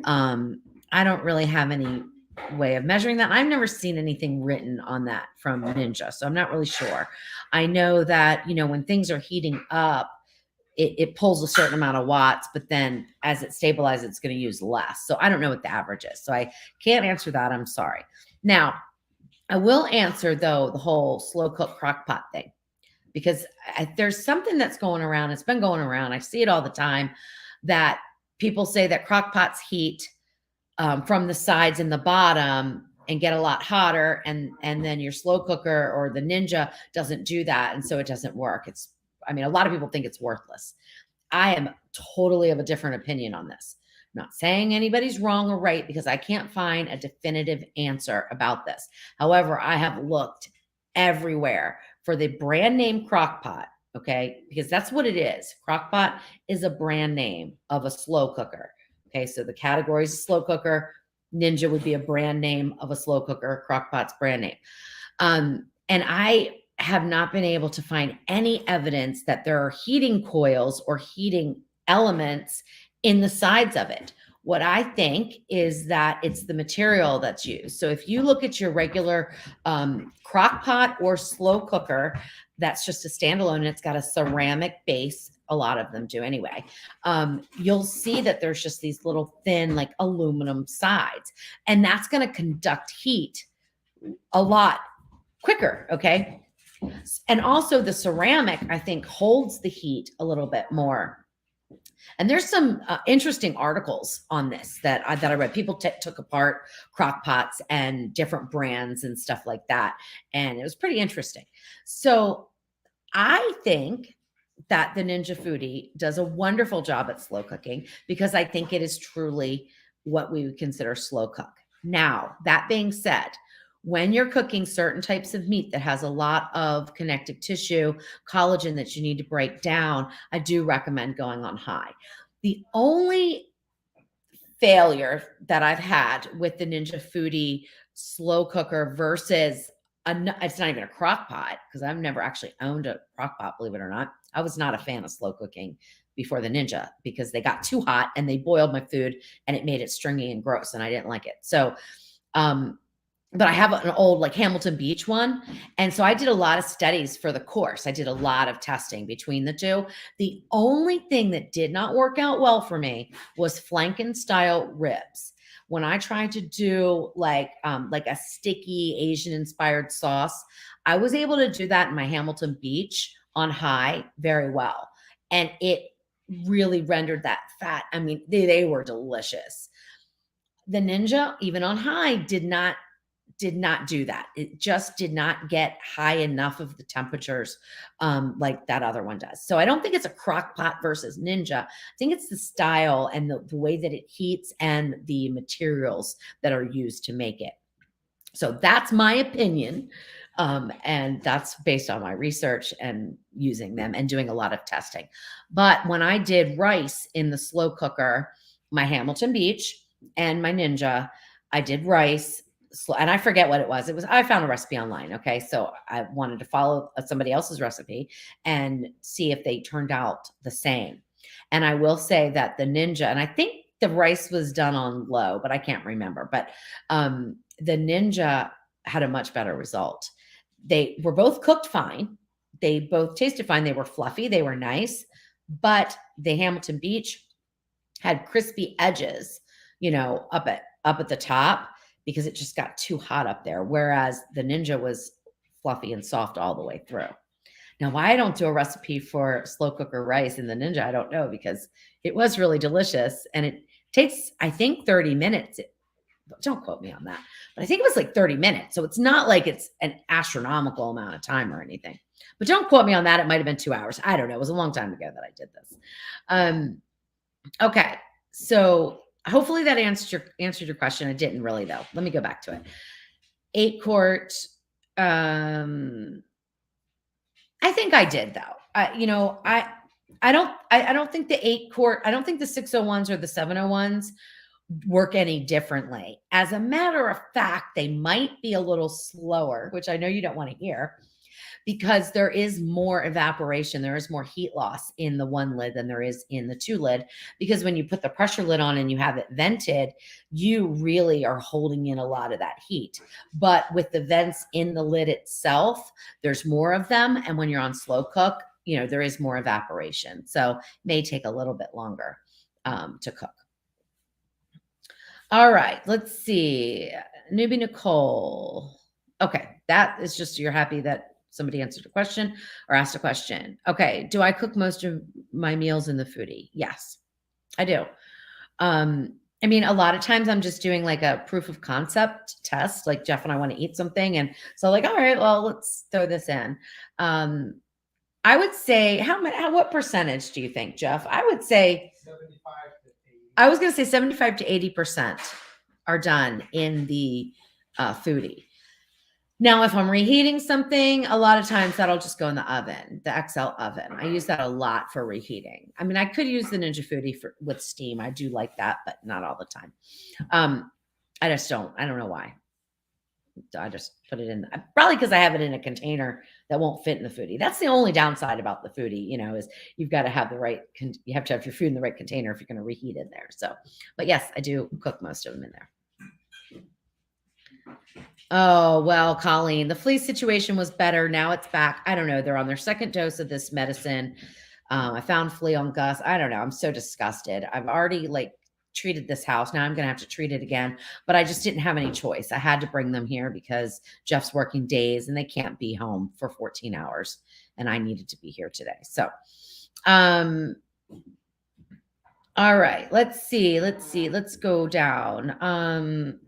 I don't really have any way of measuring that. I've never seen anything written on that from Ninja, so I'm not really sure. I know that, when things are heating up, it pulls a certain amount of watts, but then as it stabilizes, it's going to use less. So I don't know what the average is. So I can't answer that. I'm sorry. Now, I will answer, though, the whole slow cook crock pot thing, because there's something that's going around. It's been going around. I see it all the time, that people say that crock pots heat from the sides and the bottom and get a lot hotter. And then your slow cooker or the Ninja doesn't do that. And so it doesn't work. A lot of people think it's worthless. I am totally of a different opinion on this. I'm not saying anybody's wrong or right, because I can't find a definitive answer about this. However, I have looked everywhere for the brand name crock pot, okay? Because that's what it is. Crock pot is a brand name of a slow cooker. Okay, so the category is a slow cooker. Ninja would be a brand name of a slow cooker. Crock pot's brand name. And I have not been able to find any evidence that there are heating coils or heating elements in the sides of it. What I think is that it's the material that's used. So if you look at your regular crock pot or slow cooker, that's just a standalone, and it's got a ceramic base. A lot of them do anyway. You'll see that there's just these little thin, like aluminum sides, and that's going to conduct heat a lot quicker. Okay. And also the ceramic, I think, holds the heat a little bit more. And there's some interesting articles on this that I read. People took apart crock pots and different brands and stuff like that. And it was pretty interesting. So I think that the Ninja Foodie does a wonderful job at slow cooking, because I think it is truly what we would consider slow cook. Now, that being said, when you're cooking certain types of meat that has a lot of connective tissue, collagen that you need to break down, I do recommend going on high. The only failure that I've had with the Ninja Foodie slow cooker versus it's not even a crock pot, because I've never actually owned a crock pot, believe it or not. I was not a fan of slow cooking before the Ninja, because they got too hot and they boiled my food and it made it stringy and gross, and I didn't like it. So but I have an old like Hamilton Beach one. And so I did a lot of studies for the course. I did a lot of testing between the two. The only thing that did not work out well for me was flanken style ribs. When I tried to do like a sticky Asian inspired sauce, I was able to do that in my Hamilton Beach on high very well. And it really rendered that fat. I mean, they were delicious. The Ninja, even on high, did not do that. It just did not get high enough of the temperatures like that other one does. So I don't think it's a crock pot versus Ninja. I think it's the style and the way that it heats and the materials that are used to make it. So that's my opinion. And that's based on my research and using them and doing a lot of testing. But when I did rice in the slow cooker, my Hamilton Beach and my Ninja, I did rice. And I forget what it was. I found a recipe online. Okay. So I wanted to follow somebody else's recipe and see if they turned out the same. And I will say that the Ninja, and I think the rice was done on low, but I can't remember. But the Ninja had a much better result. They were both cooked fine. They both tasted fine. They were fluffy. They were nice. But the Hamilton Beach had crispy edges, up at the top because it just got too hot up there. Whereas the Ninja was fluffy and soft all the way through. Now, why I don't do a recipe for slow cooker rice in the Ninja, I don't know, because it was really delicious and it takes, I think, 30 minutes. Don't quote me on that, but I think it was like 30 minutes. So it's not like it's an astronomical amount of time or anything. But don't quote me on that. It might have been 2 hours. I don't know. It was a long time ago that I did this. Okay. So hopefully that answered your question. It didn't really though. Let me go back to it. 8 quart. I think I did though. I don't think the 8 quart, I don't think the 601s or the 701s work any differently. As a matter of fact, they might be a little slower, which I know you don't want to hear, because there is more evaporation. There is more heat loss in the one lid than there is in the two lid. Because when you put the pressure lid on and you have it vented, you really are holding in a lot of that heat. But with the vents in the lid itself, there's more of them. And when you're on slow cook, there is more evaporation. So it may take a little bit longer to cook. All right, let's see. Newbie Nicole. Okay, that is just you're happy that somebody answered a question or asked a question. Okay, do I cook most of my meals in the foodie? Yes, I do. I mean, a lot of times I'm just doing like a proof of concept test, like Jeff and I want to eat something. And so like, all right, well, let's throw this in. I would say what percentage do you think, Jeff? I would say 75 to 80. I was going to say 75 to 80% are done in the foodie. Now, if I'm reheating something, a lot of times that'll just go in the oven, the XL oven. I use that a lot for reheating. I mean, I could use the Ninja Foodie with steam. I do like that, but not all the time. I just don't. I don't know why. I just put it in, probably because I have it in a container that won't fit in the foodie. That's the only downside about the foodie, is you've got to have you have to have your food in the right container if you're going to reheat in there. So, but yes, I do cook most of them in there. Oh, well, Colleen, the flea situation was better. Now it's back. I don't know. They're on their second dose of this medicine. I found flea on Gus. I don't know. I'm so disgusted. I've already treated this house. Now I'm going to have to treat it again, but I just didn't have any choice. I had to bring them here because Jeff's working days and they can't be home for 14 hours and I needed to be here today. So, all right, let's see. Let's go down.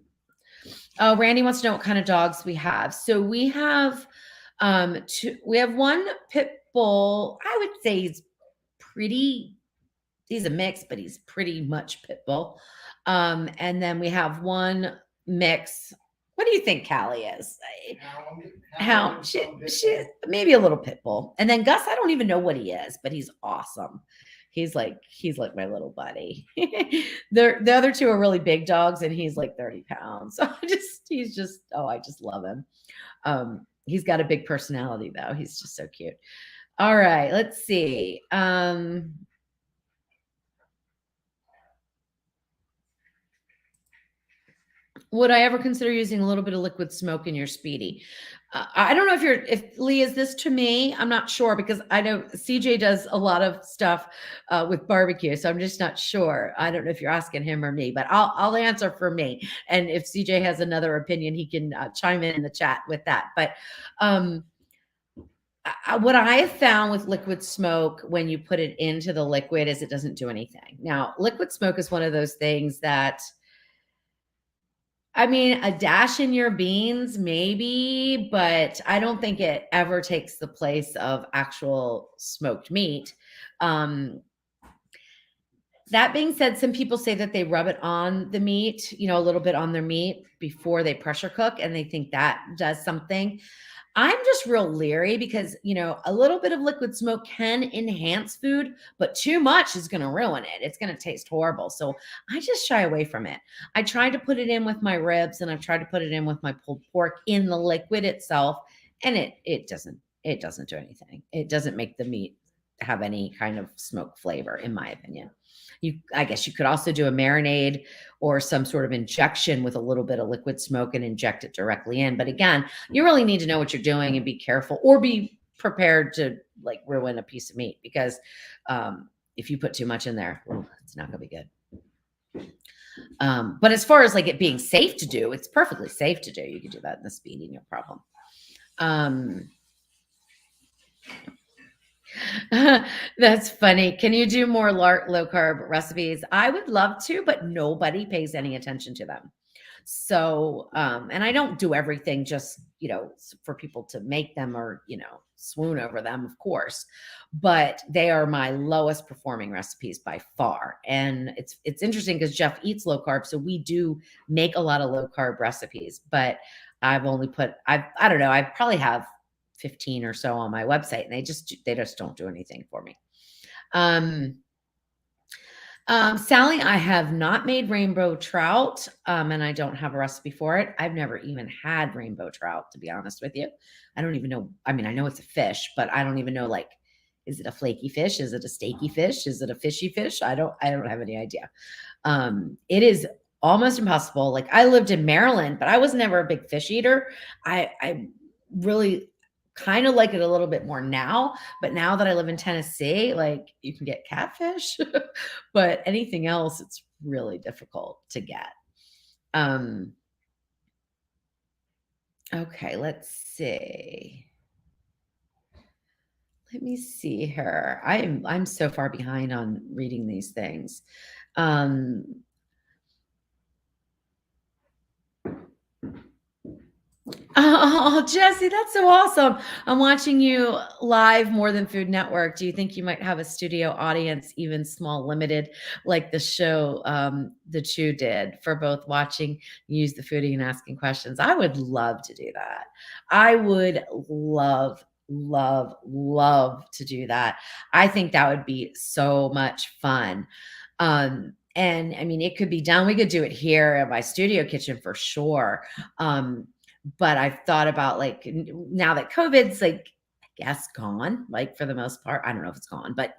Oh, Randy wants to know what kind of dogs we have. So we have, we have one pit bull. I would say he's a mix, but he's pretty much pit bull. And then we have one mix. What do you think Callie is? She maybe a little pit bull. And then Gus, I don't even know what he is, but he's awesome. He's like my little buddy. The other two are really big dogs, and he's like 30 pounds. So I just love him. He's got a big personality though. He's just so cute. All right, let's see. Would I ever consider using a little bit of liquid smoke in your Speedi? I don't know if Lee, is this to me? I'm not sure because I know CJ does a lot of stuff with barbecue, so I'm just not sure. I don't know if you're asking him or me, but I'll answer for me. And if CJ has another opinion, he can chime in the chat with that. But um, what I have found with liquid smoke when you put it into the liquid is it doesn't do anything. Now, liquid smoke is one of those things that, I mean, a dash in your beans, maybe, but I don't think it ever takes the place of actual smoked meat. Um, that being said, some people say that they rub it on the meat, a little bit on their meat before they pressure cook, and they think that does something. I'm just real leery because, a little bit of liquid smoke can enhance food, but too much is going to ruin it. It's going to taste horrible. So I just shy away from it. I tried to put it in with my ribs and I've tried to put it in with my pulled pork in the liquid itself, and it doesn't do anything. It doesn't make the meat have any kind of smoke flavor, in my opinion. I guess you could also do a marinade or some sort of injection with a little bit of liquid smoke and inject it directly in. But again, you really need to know what you're doing and be careful, or be prepared to like ruin a piece of meat, because if you put too much in there, well, it's not going to be good. But as far as like it being safe to do, it's perfectly safe to do. You can do that in the Speedi, no problem. That's funny. Can you do more low carb recipes? I would love to, but nobody pays any attention to them. So, and I don't do everything just, for people to make them or, swoon over them, of course, but they are my lowest performing recipes by far. And it's interesting because Jeff eats low carb. So we do make a lot of low carb recipes, but I've only put, I don't know, I probably have 15 or so on my website, and they just don't do anything for me. Sally, I have not made rainbow trout, and I don't have a recipe for it. I've never even had rainbow trout, to be honest with you. I don't even know. I mean, I know it's a fish, but I don't even know, like, is it a flaky fish? Is it a steaky fish? Is it a fishy fish? I don't have any idea. It is almost impossible. Like, I lived in Maryland, but I was never a big fish eater. I really kind of like it a little bit more now, but now that I live in Tennessee, like, you can get catfish, but anything else, it's really difficult to get. Okay, let's see. Let me see here. I'm so far behind on reading these things. Oh, Jesse, that's so awesome. I'm watching you live More Than Food Network. Do you think you might have a studio audience, even small, limited, like the show The Chew did, for both watching, use the foodie, and asking questions? I would love to do that. I would love, love, love to do that. I think that would be so much fun. And I mean, it could be done. We could do it here at my studio kitchen for sure. But I've thought about, like, now that COVID's, like, I guess gone, like, for the most part. I don't know if it's gone, but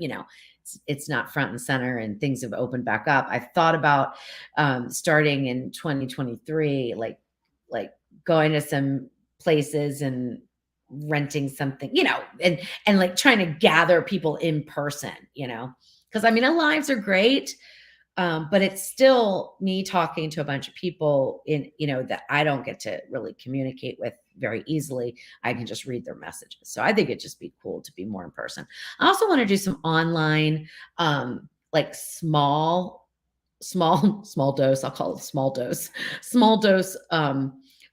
it's not front and center, and things have opened back up. I've thought about starting in 2023, like going to some places and renting something, and like trying to gather people in person, because I mean, our lives are great. But it's still me talking to a bunch of people that I don't get to really communicate with very easily. I can just read their messages. So I think it'd just be cool to be more in person. I also want to do some online, like small dose. I'll call it small dose,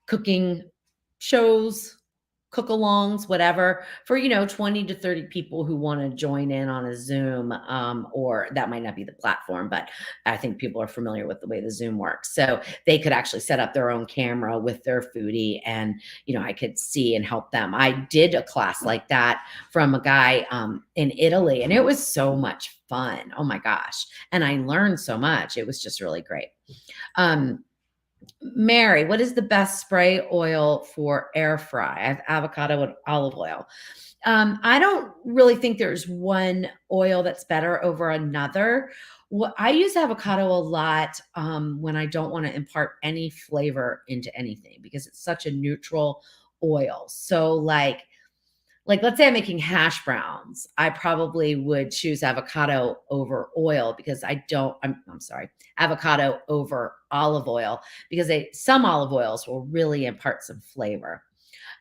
cooking shows, cook-alongs, whatever, for 20 to 30 people who want to join in on a Zoom, or that might not be the platform, but I think people are familiar with the way the Zoom works. So they could actually set up their own camera with their foodie, and I could see and help them. I did a class like that from a guy in Italy, and it was so much fun. Oh my gosh. And I learned so much. It was just really great. Mary, what is the best spray oil for air fry? I have avocado and olive oil. I don't really think there's one oil that's better over another. What I use avocado a lot when I don't want to impart any flavor into anything because it's such a neutral oil. So like let's say I'm making hash browns, I probably would choose avocado over oil because I'm sorry, avocado over olive oil because some olive oils will really impart some flavor.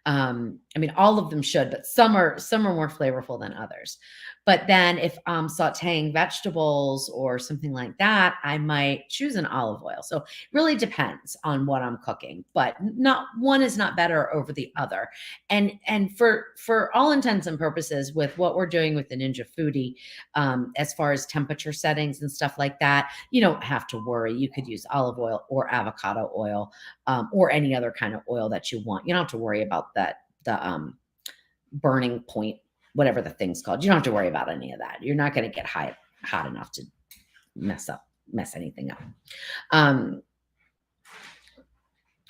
I mean, all of them should, but some are more flavorful than others. But then if I'm sauteing vegetables or something like that, I might choose an olive oil. So it really depends on what I'm cooking, but not one is not better over the other. And for all intents and purposes, with what we're doing with the Ninja Foodie, as far as temperature settings and stuff like that, you don't have to worry. You could use olive oil or avocado oil, or any other kind of oil that you want. You don't have to worry about the burning point, whatever the thing's called. You don't have to worry about any of that. You're not going to get hot enough to mess anything up.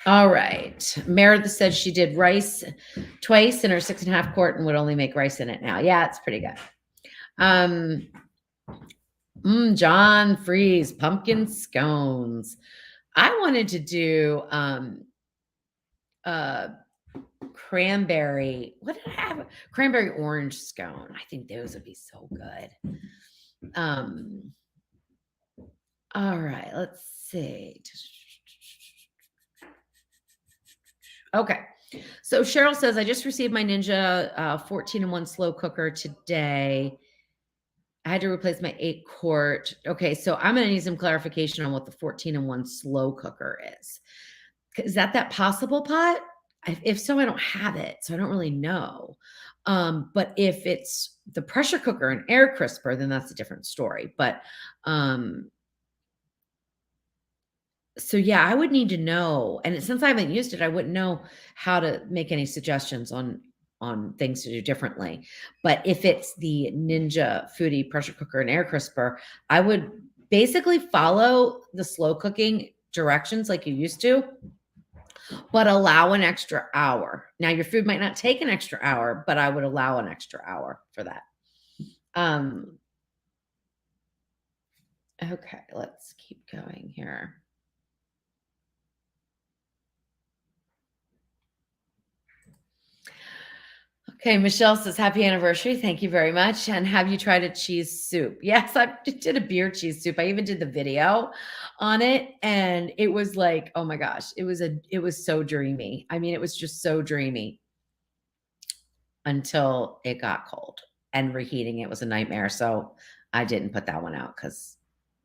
All right. Meredith said she did rice twice in her 6.5 quart and would only make rice in it now. Yeah, it's pretty good. John Freeze, pumpkin scones. I wanted to do cranberry. What did I have? Cranberry orange scone. I think those would be so good. All right, let's see. Okay. So Cheryl says, I just received my Ninja 14-in-1 slow cooker today. I had to replace my 8-quart. Okay, so I'm going to need some clarification on what the 14-in-1 slow cooker is. Is that possible pot? If so, I don't have it, so I don't really know. But if it's the pressure cooker and air crisper, then that's a different story. But so yeah, I would need to know. And since I haven't used it, I wouldn't know how to make any suggestions on things to do differently. But if it's the Ninja Foodie pressure cooker and air crisper, I would basically follow the slow cooking directions like you used to, but allow an extra hour. Now your food might not take an extra hour, but I would allow an extra hour for that. Okay, let's keep going here. Okay, Michelle says, happy anniversary. Thank you very much. And have you tried a cheese soup? Yes, I did a beer cheese soup. I even did the video on it. And it was like, oh my gosh, it was so dreamy. I mean, it was just so dreamy until it got cold, and reheating it was a nightmare. So I didn't put that one out because,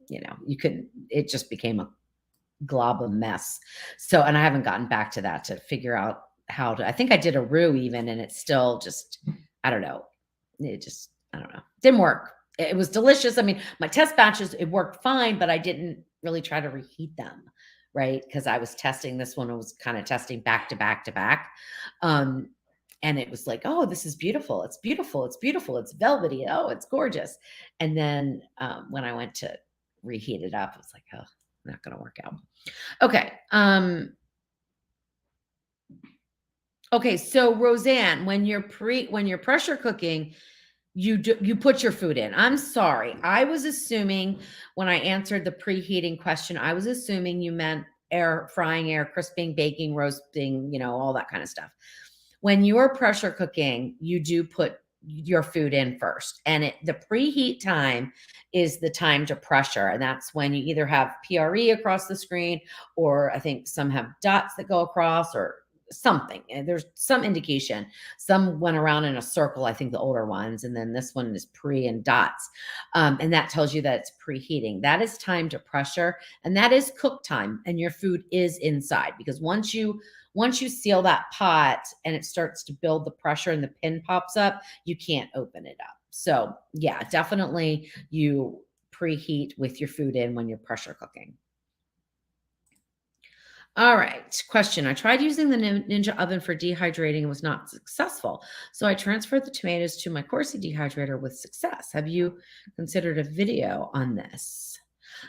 it just became a glob of mess. So, and I haven't gotten back to that to figure out I think I did a roux even, and it's still just, I don't know. I don't know. Didn't work. It was delicious. I mean, my test batches, it worked fine, but I didn't really try to reheat them, right? Because I was testing this one. I was kind of testing back to back to back. And it was like, oh, this is beautiful. It's beautiful. It's beautiful. It's velvety. Oh, it's gorgeous. And then when I went to reheat it up, I was like, oh, not going to work out. Okay. Okay, so Roseanne, when you're pressure cooking, you put your food in. I'm sorry. I was assuming when I answered the preheating question, I was assuming you meant air frying, air crisping, baking, roasting, all that kind of stuff. When you're pressure cooking, you do put your food in first. And the preheat time is the time to pressure. And that's when you either have PRE across the screen, or I think some have dots that go across, or something. And there's some indication. Some went around in a circle, I think the older ones, and then this one is pre and dots. And that tells you that it's preheating. That is time to pressure, and that is cook time, and your food is inside, because once you seal that pot and it starts to build the pressure and the pin pops up, you can't open it up. So yeah, definitely you preheat with your food in when you're pressure cooking. All right. Question. I tried using the Ninja oven for dehydrating and was not successful. So I transferred the tomatoes to my Corsi dehydrator with success. Have you considered a video on this?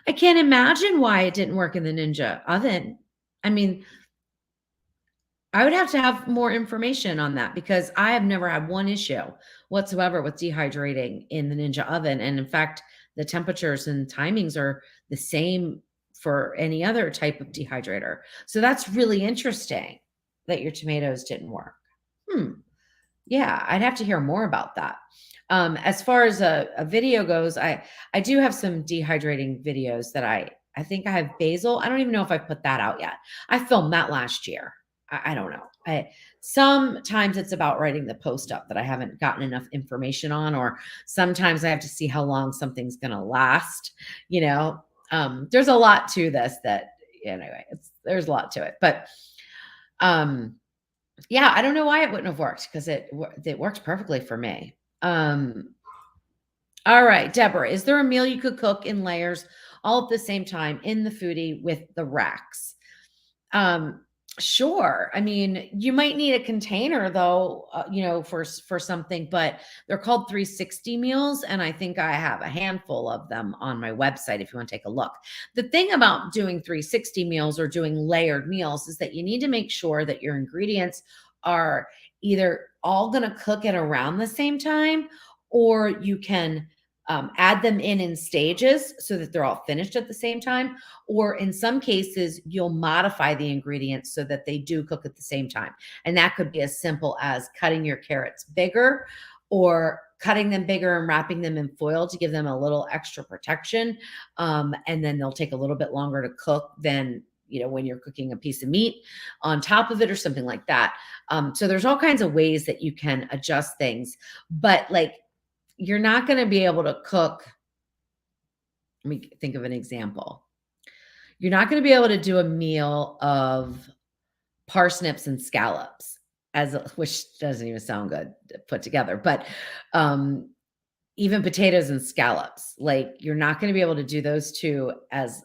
I can't imagine why it didn't work in the Ninja oven. I mean, I would have to have more information on that because I have never had one issue whatsoever with dehydrating in the Ninja oven. And in fact, the temperatures and timings are the same for any other type of dehydrator. So that's really interesting that your tomatoes didn't work. Hmm. Yeah, I'd have to hear more about that. As far as a video goes, I do have some dehydrating videos that I think I have basil. I don't even know if I put that out yet. I filmed that last year. I don't know. Sometimes it's about writing the post up that I haven't gotten enough information on, or sometimes I have to see how long something's going to last. You know, there's a lot to this that anyway. There's a lot to it, but um, yeah, I don't know why it wouldn't have worked because it worked perfectly for me. All right, Deborah, is there a meal you could cook in layers all at the same time in the foodie with the racks? Um, sure. I mean, you might need a container though, for something, but they're called 360 meals, and I think I have a handful of them on my website if you want to take a look. The thing about doing 360 meals or doing layered meals is that you need to make sure that your ingredients are either all going to cook at around the same time, or you can add them in stages so that they're all finished at the same time, or in some cases, you'll modify the ingredients so that they do cook at the same time. And that could be as simple as cutting your carrots bigger or cutting them bigger and wrapping them in foil to give them a little extra protection. And then they'll take a little bit longer to cook than when you're cooking a piece of meat on top of it or something like that. So there's all kinds of ways that you can adjust things, but like you're not going to be able to cook. Let me think of an example. You're not going to be able to do a meal of parsnips and scallops which doesn't even sound good put together, but even potatoes and scallops, like you're not going to be able to do those two as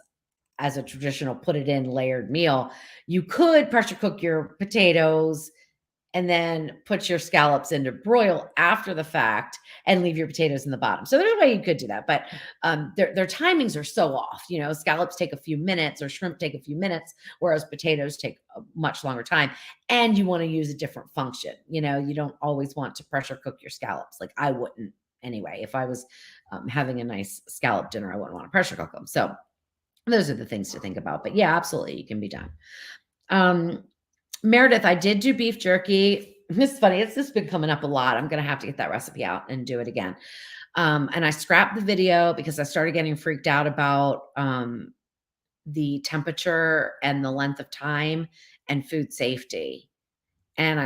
a traditional put it in layered meal. You could pressure cook your potatoes and then put your scallops into broil after the fact and leave your potatoes in the bottom. So there's a way you could do that, but their timings are so off. Scallops take a few minutes or shrimp take a few minutes, whereas potatoes take a much longer time. And you want to use a different function. You don't always want to pressure cook your scallops. Like I wouldn't anyway. If I was having a nice scallop dinner, I wouldn't want to pressure cook them. So those are the things to think about. But yeah, absolutely, it can be done. Meredith, I did do beef jerky. It's funny. It's just been coming up a lot. I'm going to have to get that recipe out and do it again. And I scrapped the video because I started getting freaked out about the temperature and the length of time and food safety. And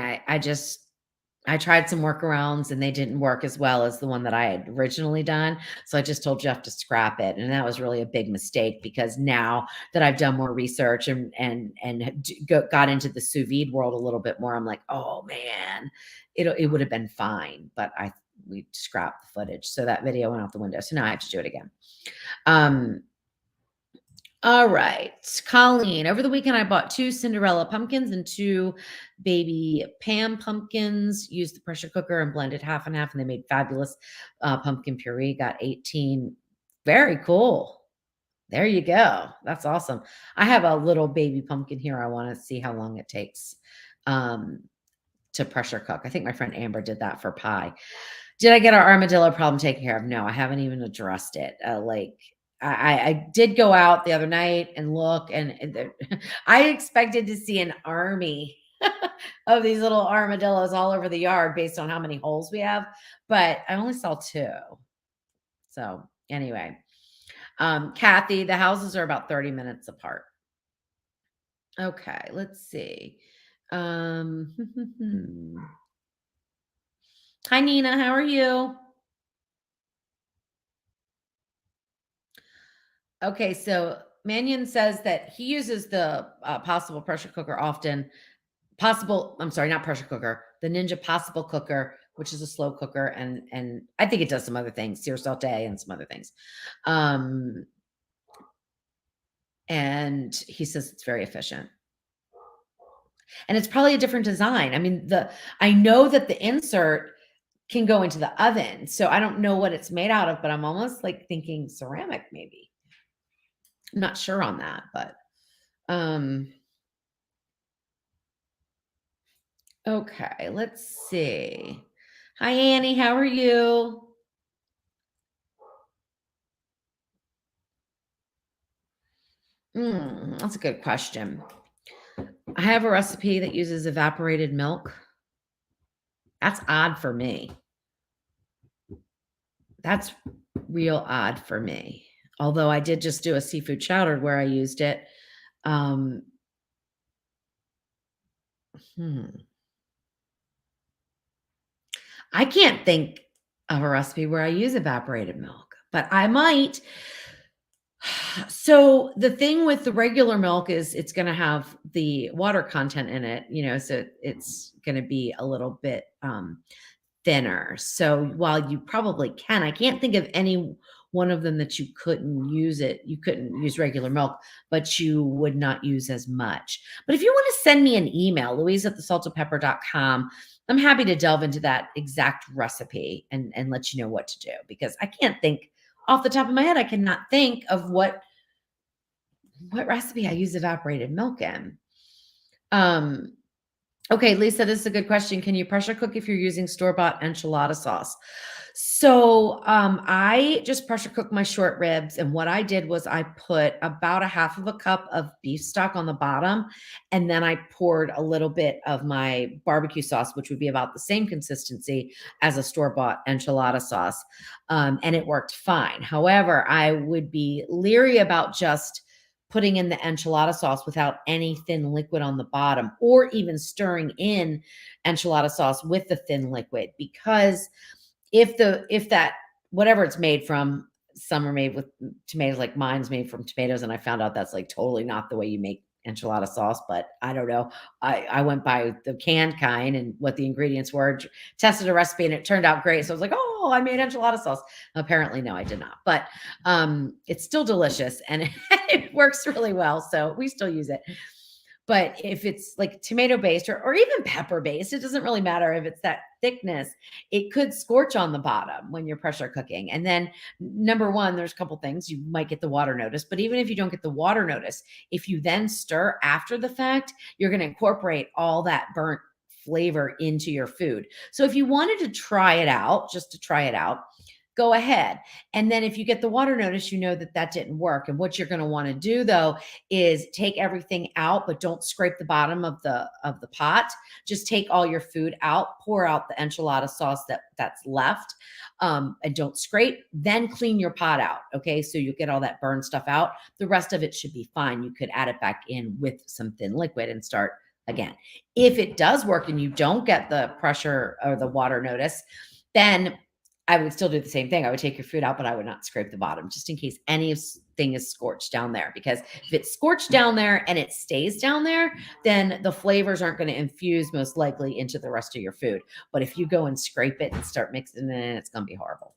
I tried some workarounds and they didn't work as well as the one that I had originally done. So I just told Jeff to scrap it. And that was really a big mistake because now that I've done more research and got into the sous vide world a little bit more, I'm like, oh man, it would have been fine. But we scrapped the footage. So that video went out the window. So now I have to do it again. All right, Colleen, over the weekend, I bought 2 Cinderella pumpkins and 2 baby Pam pumpkins, used the pressure cooker and blended half and half, and they made fabulous pumpkin puree. Got 18. Very cool. There you go. That's awesome. I have a little baby pumpkin here. I want to see how long it takes to pressure cook. I think my friend Amber did that for pie. Did I get our armadillo problem taken care of? No, I haven't even addressed it. I did go out the other night and look, and I expected to see an army of these little armadillos all over the yard based on how many holes we have, but I only saw 2. So anyway, Kathy, the houses are about 30 minutes apart. Okay, let's see. Hi, Nina. How are you? Okay, so Mannion says that he uses the possible pressure cooker often. I'm sorry, not pressure cooker, the Ninja Possible Cooker, which is a slow cooker, and I think it does some other things, sear saute and some other things. And he says it's very efficient. And it's probably a different design. I mean, I know that the insert can go into the oven, so I don't know what it's made out of, but I'm almost like thinking ceramic maybe. I'm not sure on that, but Okay, let's see. Hi, Annie. How are you? That's a good question. I have a recipe that uses evaporated milk. That's odd for me. That's real odd for me. Although I did just do a seafood chowder where I used it. Um, hmm. I can't think of a recipe where I use evaporated milk, but I might. So the thing with the regular milk is it's going to have the water content in it, so it's going to be a little bit thinner. So while you probably can, I can't think of any one of them that you couldn't use it. You couldn't use regular milk, but you would not use as much. But if you want to send me an email, Louise at thesaltedpepper.com, I'm happy to delve into that exact recipe and let you know what to do because I can't think off the top of my head. I cannot think of what recipe I use evaporated milk in. Um, Okay, Lisa, this is a good question. Can you pressure cook if you're using store-bought enchilada sauce? So, I just pressure cook my short ribs, and what I did was I put about a half of a cup of beef stock on the bottom, and then I poured a little bit of my barbecue sauce, which would be about the same consistency as a store-bought enchilada sauce, and it worked fine. However, I would be leery about just putting in the enchilada sauce without any thin liquid on the bottom or even stirring in enchilada sauce with the thin liquid because if that whatever it's made from, some are made with tomatoes, like mine's made from tomatoes, and I found out that's like totally not the way you make enchilada sauce, but I don't know. I went by the canned kind and what the ingredients were, tested a recipe, and it turned out great. So I was like, oh, I made enchilada sauce. Apparently, no, I did not. But it's still delicious and it works really well. So we still use it. But if it's like tomato based or even pepper based, it doesn't really matter if it's that thickness. It could scorch on the bottom when you're pressure cooking. And then, number one, there's a couple things. You might get the water notice, but even if you don't get the water notice, if you then stir after the fact, you're going to incorporate all that burnt flavor into your food. So if you wanted to try it out, just to try it out, go ahead. And then if you get the water notice, you know that that didn't work. And what you're going to want to do though is take everything out, but don't scrape the bottom of the pot. Just take all your food out, pour out the enchilada sauce that's left, and don't scrape. Then clean your pot out. Okay, so you get all that burned stuff out. The rest of it should be fine. You could add it back in with some thin liquid and start again. If it does work and you don't get the pressure or the water notice, then I would still do the same thing. I would take your food out, but I would not scrape the bottom just in case anything is scorched down there. Because if it's scorched down there and it stays down there, then the flavors aren't going to infuse most likely into the rest of your food. But if you go and scrape it and start mixing it in, it's going to be horrible.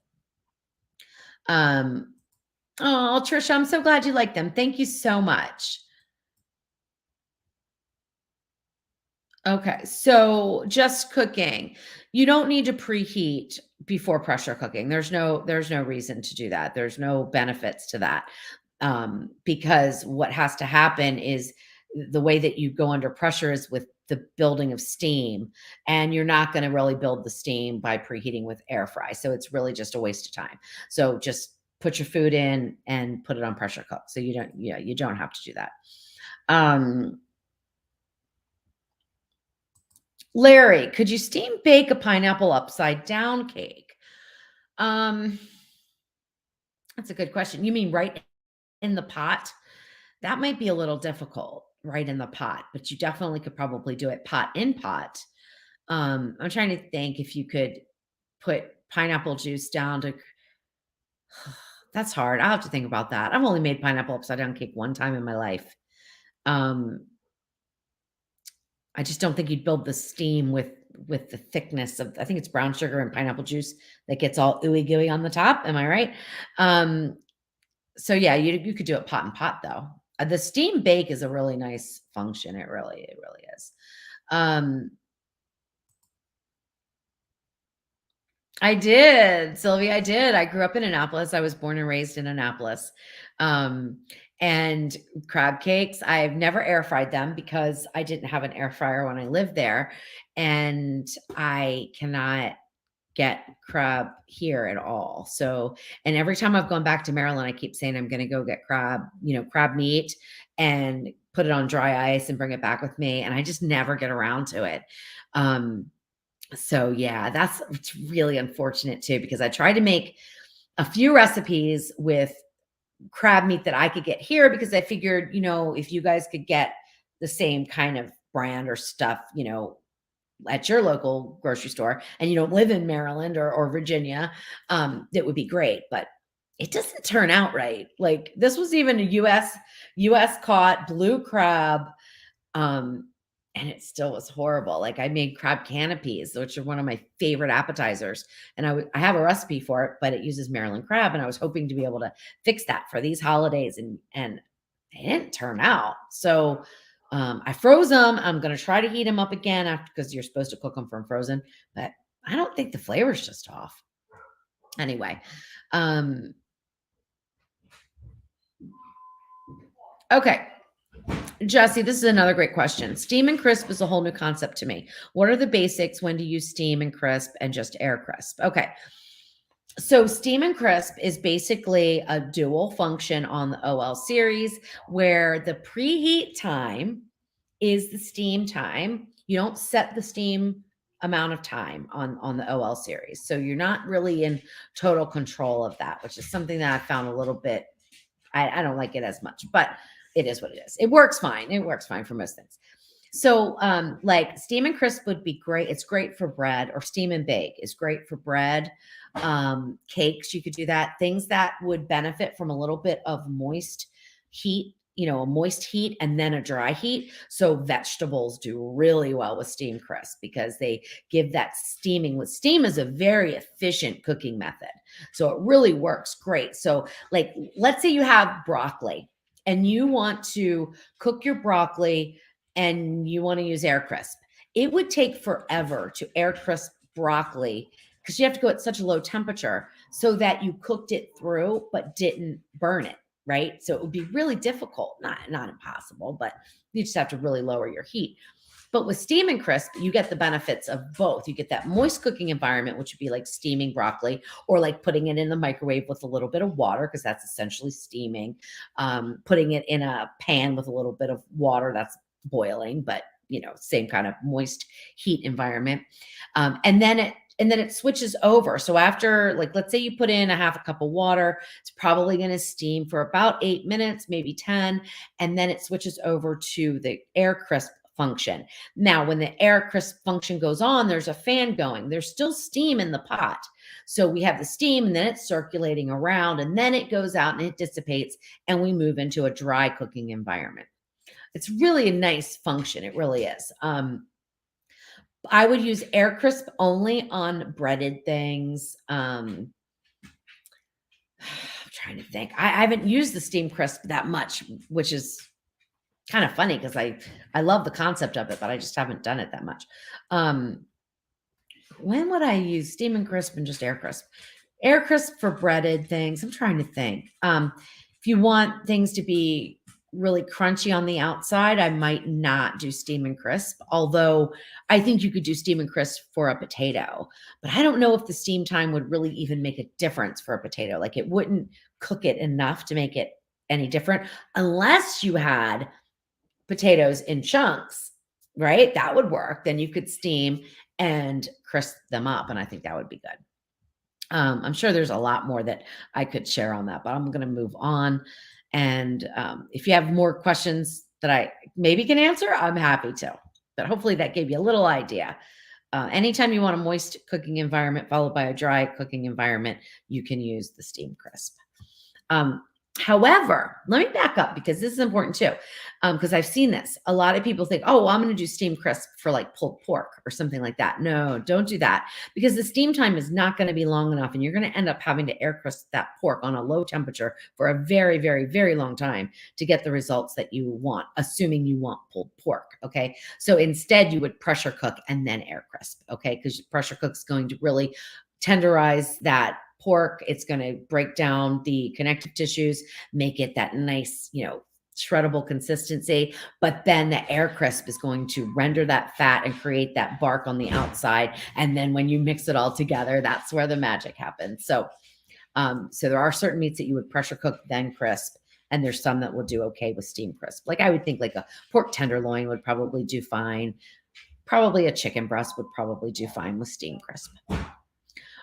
Um, oh, Trisha, I'm so glad you like them. Thank you so much. Okay, so just cooking. You don't need to preheat before pressure cooking. There's no reason to do that. There's no benefits to that. Because what has to happen is the way that you go under pressure is with the building of steam, and you're not going to really build the steam by preheating with air fry. So it's really just a waste of time. So just put your food in and put it on pressure cook. So you don't have to do that. Um, Larry, could you steam bake a pineapple upside down cake? Um, that's a good question. You mean right in the pot? That might be a little difficult right in the pot, but you definitely could probably do it pot in pot. I'm trying to think if you could put pineapple juice down to that's hard. I'll have to think about that. I've only made pineapple upside down cake one time in my life. Um, I just don't think you'd build the steam with the thickness of I think it's brown sugar and pineapple juice that gets all ooey gooey on the top. Am I right? Um, so yeah, you could do it pot and pot though. The steam bake is a really nice function. It really is. Um, I did, Sylvia. I did. I grew up in Annapolis. I was born and raised in Annapolis. Um, and crab cakes, I've never air fried them because I didn't have an air fryer when I lived there. And I cannot get crab here at all. So, and every time I've gone back to Maryland, I keep saying I'm going to go get crab, crab meat and put it on dry ice and bring it back with me. And I just never get around to it. Um, so yeah, it's really unfortunate too, because I tried to make a few recipes with crab meat that I could get here because I figured, if you guys could get the same kind of brand or stuff, at your local grocery store and you don't live in Maryland or Virginia, that would be great. But it doesn't turn out right. Like this was even a US caught blue crab, um, and it still was horrible. Like I made crab canopies, which are one of my favorite appetizers, and I have a recipe for it, but it uses Maryland crab, and I was hoping to be able to fix that for these holidays, and it didn't turn out. So I froze them. I'm gonna try to heat them up again after because you're supposed to cook them from frozen, but I don't think the flavor's just off. Anyway, um, okay. Jesse, this is another great question. Steam and crisp is a whole new concept to me. What are the basics? When to use steam and crisp and just air crisp? Okay. So steam and crisp is basically a dual function on the OL series where the preheat time is the steam time. You don't set the steam amount of time on the OL series. So you're not really in total control of that, which is something that I found a little bit I don't like it as much, but it is what it is. It works fine. It works fine for most things. So, like steam and crisp would be great. It's great for bread, or steam and bake is great for bread. Cakes, you could do that. Things that would benefit from a little bit of moist heat, a moist heat and then a dry heat. So vegetables do really well with steam crisp because they give that steaming. With steam is a very efficient cooking method. So it really works great. So like, let's say you have broccoli and you want to cook your broccoli and you want to use air crisp. It would take forever to air crisp broccoli because you have to go at such a low temperature so that you cooked it through but didn't burn it, right? So it would be really difficult, not impossible, but you just have to really lower your heat. But with steam and crisp, you get the benefits of both. You get that moist cooking environment, which would be like steaming broccoli or like putting it in the microwave with a little bit of water, because that's essentially steaming. Putting it in a pan with a little bit of water, that's boiling, but same kind of moist heat environment. And then it switches over. So after, like, let's say you put in a half a cup of water, it's probably going to steam for about 8 minutes, maybe 10. And then it switches over to the air crisp function. Now, when the air crisp function goes on, there's a fan going. There's still steam in the pot. So we have the steam and then it's circulating around and then it goes out and it dissipates and we move into a dry cooking environment. It's really a nice function. It really is. I would use air crisp only on breaded things. I'm trying to think. I haven't used the steam crisp that much, which is kind of funny because I love the concept of it, but I just haven't done it that much. When would I use steam and crisp and just air crisp? Air crisp for breaded things. I'm trying to think. If you want things to be really crunchy on the outside, I might not do steam and crisp, although I think you could do steam and crisp for a potato. But I don't know if the steam time would really even make a difference for a potato. Like it wouldn't cook it enough to make it any different unless you had potatoes in chunks, right? That would work. Then you could steam and crisp them up. And I think that would be good. I'm sure there's a lot more that I could share on that, but I'm going to move on. And if you have more questions that I maybe can answer, I'm happy to. But hopefully that gave you a little idea. Anytime you want a moist cooking environment followed by a dry cooking environment, you can use the steam crisp. However, let me back up because this is important too. Because I've seen this. A lot of people think, oh, well, I'm going to do steam crisp for like pulled pork or something like that. No, don't do that because the steam time is not going to be long enough and you're going to end up having to air crisp that pork on a low temperature for a very, very, very long time to get the results that you want, assuming you want pulled pork. Okay. So instead, you would pressure cook and then air crisp. Okay. Because pressure cook is going to really tenderize that pork. It's going to break down the connective tissues, make it that nice, shreddable consistency. But then the air crisp is going to render that fat and create that bark on the outside. And then when you mix it all together, that's where the magic happens. So there are certain meats that you would pressure cook, then crisp. And there's some that will do okay with steam crisp. Like I would think like a pork tenderloin would probably do fine. Probably a chicken breast would probably do fine with steam crisp.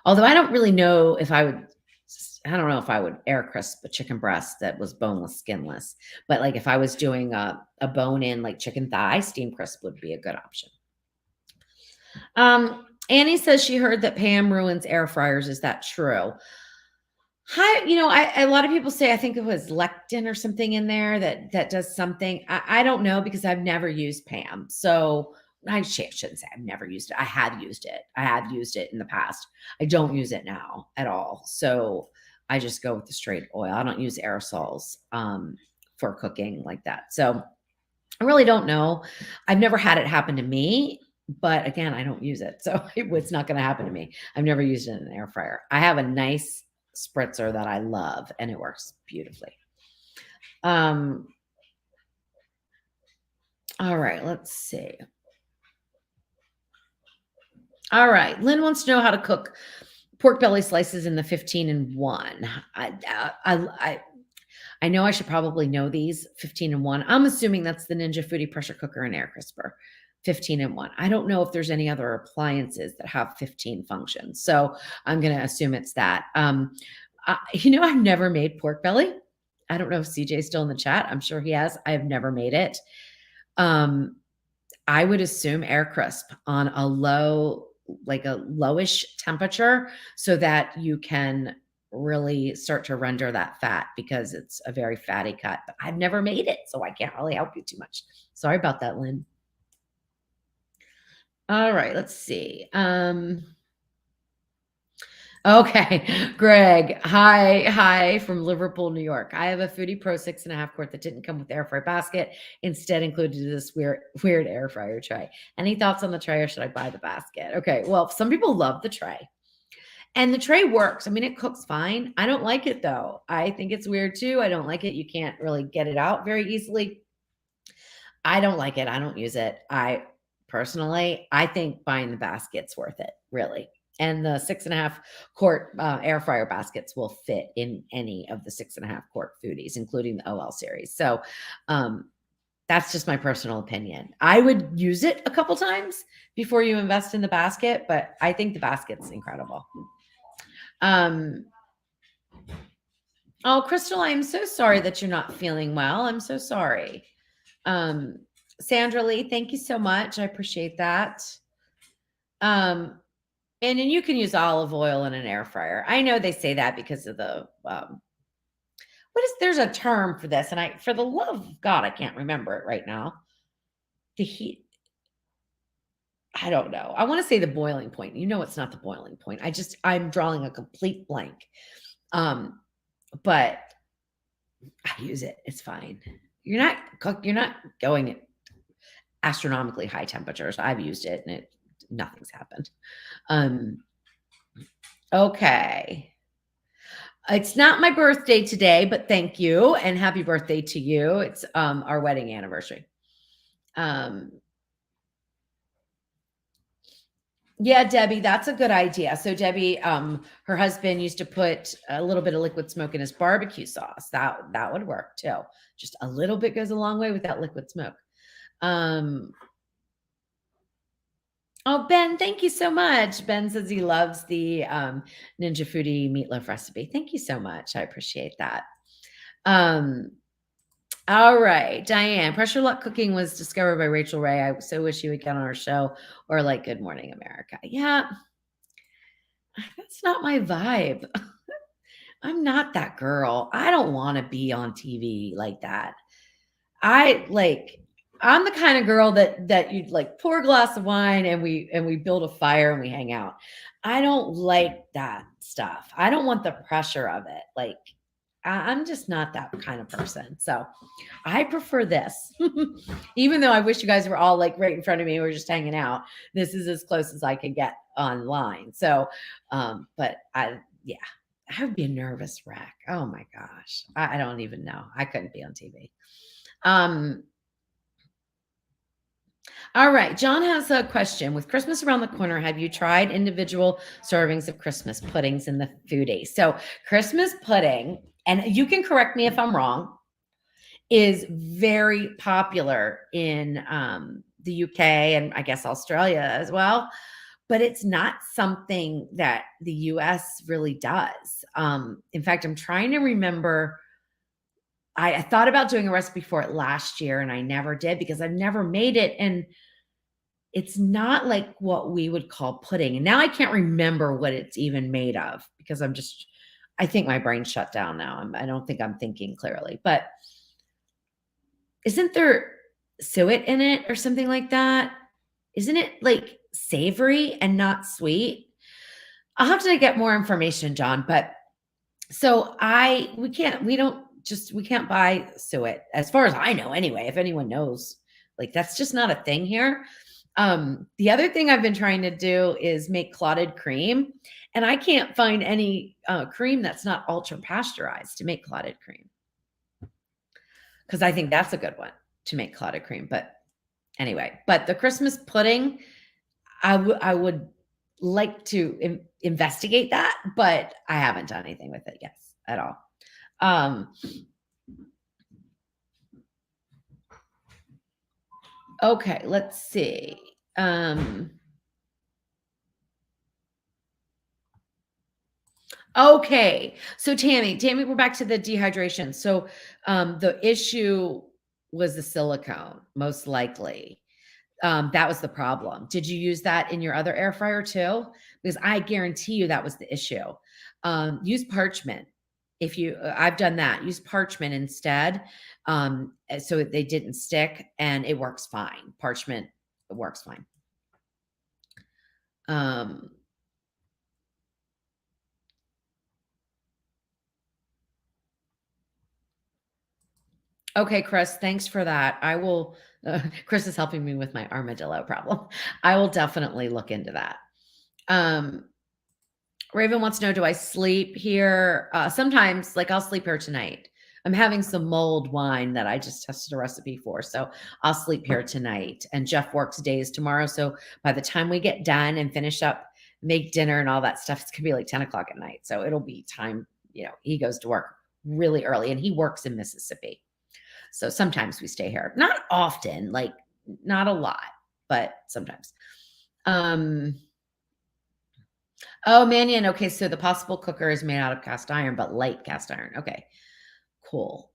Although I don't really know if I would air crisp a chicken breast that was boneless, skinless. But like if I was doing a bone in like chicken thigh, steam crisp would be a good option. Annie says she heard that Pam ruins air fryers. Is that true? Hi, a lot of people say, I think it was lectin or something in there that does something. I don't know because I've never used Pam. So I shouldn't say I've never used it. I have used it. I have used it in the past. I don't use it now at all. So I just go with the straight oil. I don't use aerosols for cooking like that. So I really don't know. I've never had it happen to me, but again, I don't use it. So it's not going to happen to me. I've never used it in an air fryer. I have a nice spritzer that I love and it works beautifully. All right, let's see. All right, Lynn wants to know how to cook pork belly slices in the 15-in-1. I know I should probably know these 15-in-1. I'm assuming that's the Ninja Foodi pressure cooker and air crisper. 15-in-1. I don't know if there's any other appliances that have 15 functions. So I'm going to assume it's that. I've never made pork belly. I don't know if CJ's still in the chat. I'm sure he has. I have never made it. I would assume air crisp on a lowish temperature so that you can really start to render that fat because it's a very fatty cut. But I've never made it, so I can't really help you too much. Sorry about that, Lynn. All right, let's see. Okay, Greg. Hi from Liverpool, New York. I have a Foodie Pro 6.5 quart that didn't come with air fry basket. Instead, included this weird air fryer tray. Any thoughts on the tray, or should I buy the basket? Okay, well, some people love the tray, and the tray works. I mean, it cooks fine. I don't like it though. I think it's weird too. I don't like it. You can't really get it out very easily. I don't like it. I don't use it. I think buying the basket's worth it, really. And the 6.5 quart air fryer baskets will fit in any of the 6.5 quart foodies, including the OL series. So that's just my personal opinion. I would use it a couple times before you invest in the basket, but I think the basket's incredible. Oh, Crystal, I'm so sorry that you're not feeling well. I'm so sorry. Sandra Lee, thank you so much. I appreciate that. And then you can use olive oil in an air fryer. I know they say that because of the there's a term for this, and for the love of God, I can't remember it right now. The heat. I don't know. I want to say the boiling point. It's not the boiling point. I'm drawing a complete blank. But I use it. It's fine. You're not going at astronomically high temperatures. I've used it and nothing's happened. Okay. It's not my birthday today, but thank you and happy birthday to you. It's our wedding anniversary. Yeah, Debbie, that's a good idea. So Debbie, her husband used to put a little bit of liquid smoke in his barbecue sauce. That would work too. Just a little bit goes a long way with that liquid smoke. Oh, Ben, thank you so much. Ben says he loves the Ninja Foodi meatloaf recipe. Thank you so much. I appreciate that. All right, Diane. Pressure Luck Cooking was discovered by Rachel Ray. I so wish you would get on our show, or like Good Morning America. Yeah, that's not my vibe. I'm not that girl. I don't want to be on TV like that. I'm the kind of girl that you'd like pour a glass of wine and we build a fire and we hang out. I don't like that stuff. I don't want the pressure of it. Like, I'm just not that kind of person. So I prefer this. Even though I wish you guys were all like right in front of me, we're just hanging out. This is as close as I can get online. So, but yeah, I would be a nervous wreck. Oh my gosh. I don't even know. I couldn't be on TV. Um, all right. John has a question. With Christmas around the corner, have you tried individual servings of Christmas puddings in the foodie? So, Christmas pudding, and you can correct me if I'm wrong, is very popular in the UK and I guess Australia as well. But it's not something that the US really does. In fact, I'm trying to remember. I thought about doing a recipe for it last year and I never did because I've never made it. And it's not like what we would call pudding. And now I can't remember what it's even made of because I think my brain shut down now. I don't think I'm thinking clearly. But isn't there suet in it or something like that? Isn't it like savory and not sweet? I'll have to get more information, John. But so we can't buy suet as far as I know anyway. If anyone knows, like that's just not a thing here. The other thing I've been trying to do is make clotted cream, and I can't find any cream that's not ultra pasteurized to make clotted cream because I think that's a good one to make clotted cream. But anyway, but the Christmas pudding, I would like to investigate that, but I haven't done anything with it yet at all. Okay, let's see. Okay. So Tammy, we're back to the dehydration. So the issue was the silicone, most likely. That was the problem. Did you use that in your other air fryer too? Because I guarantee you that was the issue. Use parchment. If you, I've done that. Use parchment instead, so they didn't stick, and it works fine. Parchment works fine. Um, Okay, Chris, thanks for that. I will, Chris is helping me with my armadillo problem. I will definitely look into that. Um, Raven wants to know, do I sleep here? Sometimes, like I'll sleep here tonight. I'm having some mulled wine that I just tested a recipe for. So I'll sleep here tonight. And Jeff works days tomorrow. So by the time we get done and finish up, make dinner and all that stuff, it's gonna be like 10 o'clock at night. So it'll be time, he goes to work really early and he works in Mississippi. So sometimes we stay here. Not often, like not a lot, but sometimes. Oh, Mannion. Okay, so the possible cooker is made out of cast iron, but light cast iron. Okay, cool.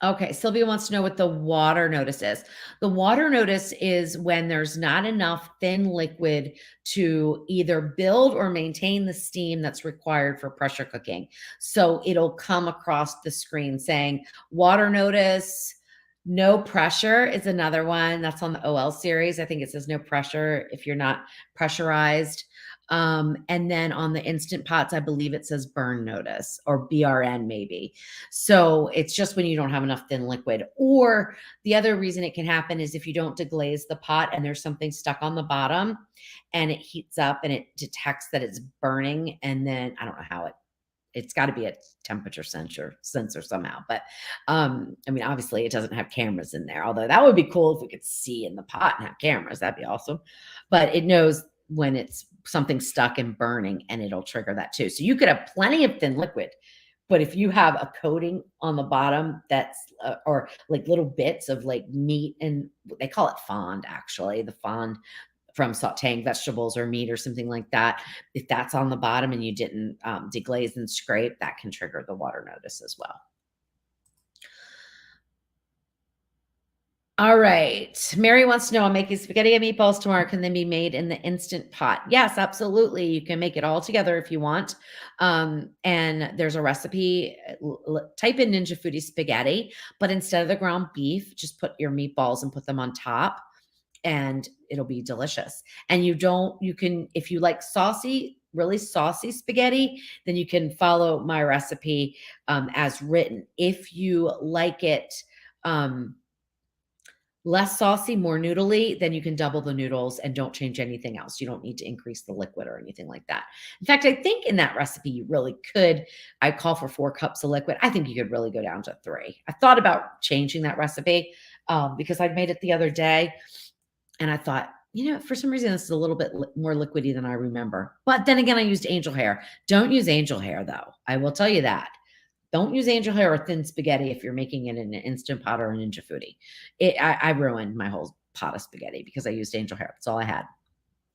Okay, Sylvia wants to know what the water notice is. The water notice is when there's not enough thin liquid to either build or maintain the steam that's required for pressure cooking. So it'll come across the screen saying water notice, no pressure is another one that's on the OL series. I think it says no pressure if you're not pressurized. And then on the Instant Pots, I believe it says burn notice or BRN maybe. So it's just when you don't have enough thin liquid. Or the other reason it can happen is if you don't deglaze the pot and there's something stuck on the bottom and it heats up and it detects that it's burning. And then I don't know how it's got to be a temperature sensor somehow. But I mean, obviously it doesn't have cameras in there, although that would be cool if we could see in the pot and have cameras. That'd be awesome. But it knows when it's something stuck and burning and it'll trigger that too. So you could have plenty of thin liquid, but if you have a coating on the bottom that's or like little bits of like meat, and they call it fond, actually, the fond from sauteing vegetables or meat or something like that, if that's on the bottom and you didn't deglaze and scrape, that can trigger the water notice as well. All right. Mary wants to know, I'm making spaghetti and meatballs tomorrow. Can they be made in the Instant Pot? Yes, absolutely. You can make it all together if you want. And there's a recipe. Type in Ninja Foodie spaghetti, but instead of the ground beef, just put your meatballs and put them on top and it'll be delicious. And you can, if you like saucy really saucy spaghetti, then you can follow my recipe as written. If you like it less saucy, more noodly, then you can double the noodles and don't change anything else. You don't need to increase the liquid or anything like that. In fact, I think in that recipe, you really could. I call for 4 cups of liquid. I think you could really go down to 3. I thought about changing that recipe because I made it the other day and I thought, for some reason, this is a little bit more liquidy than I remember. But then again, I used angel hair. Don't use angel hair, though. I will tell you that. Don't use angel hair or thin spaghetti if you're making it in an Instant Pot or a Ninja Foodie. I ruined my whole pot of spaghetti because I used angel hair. That's all I had.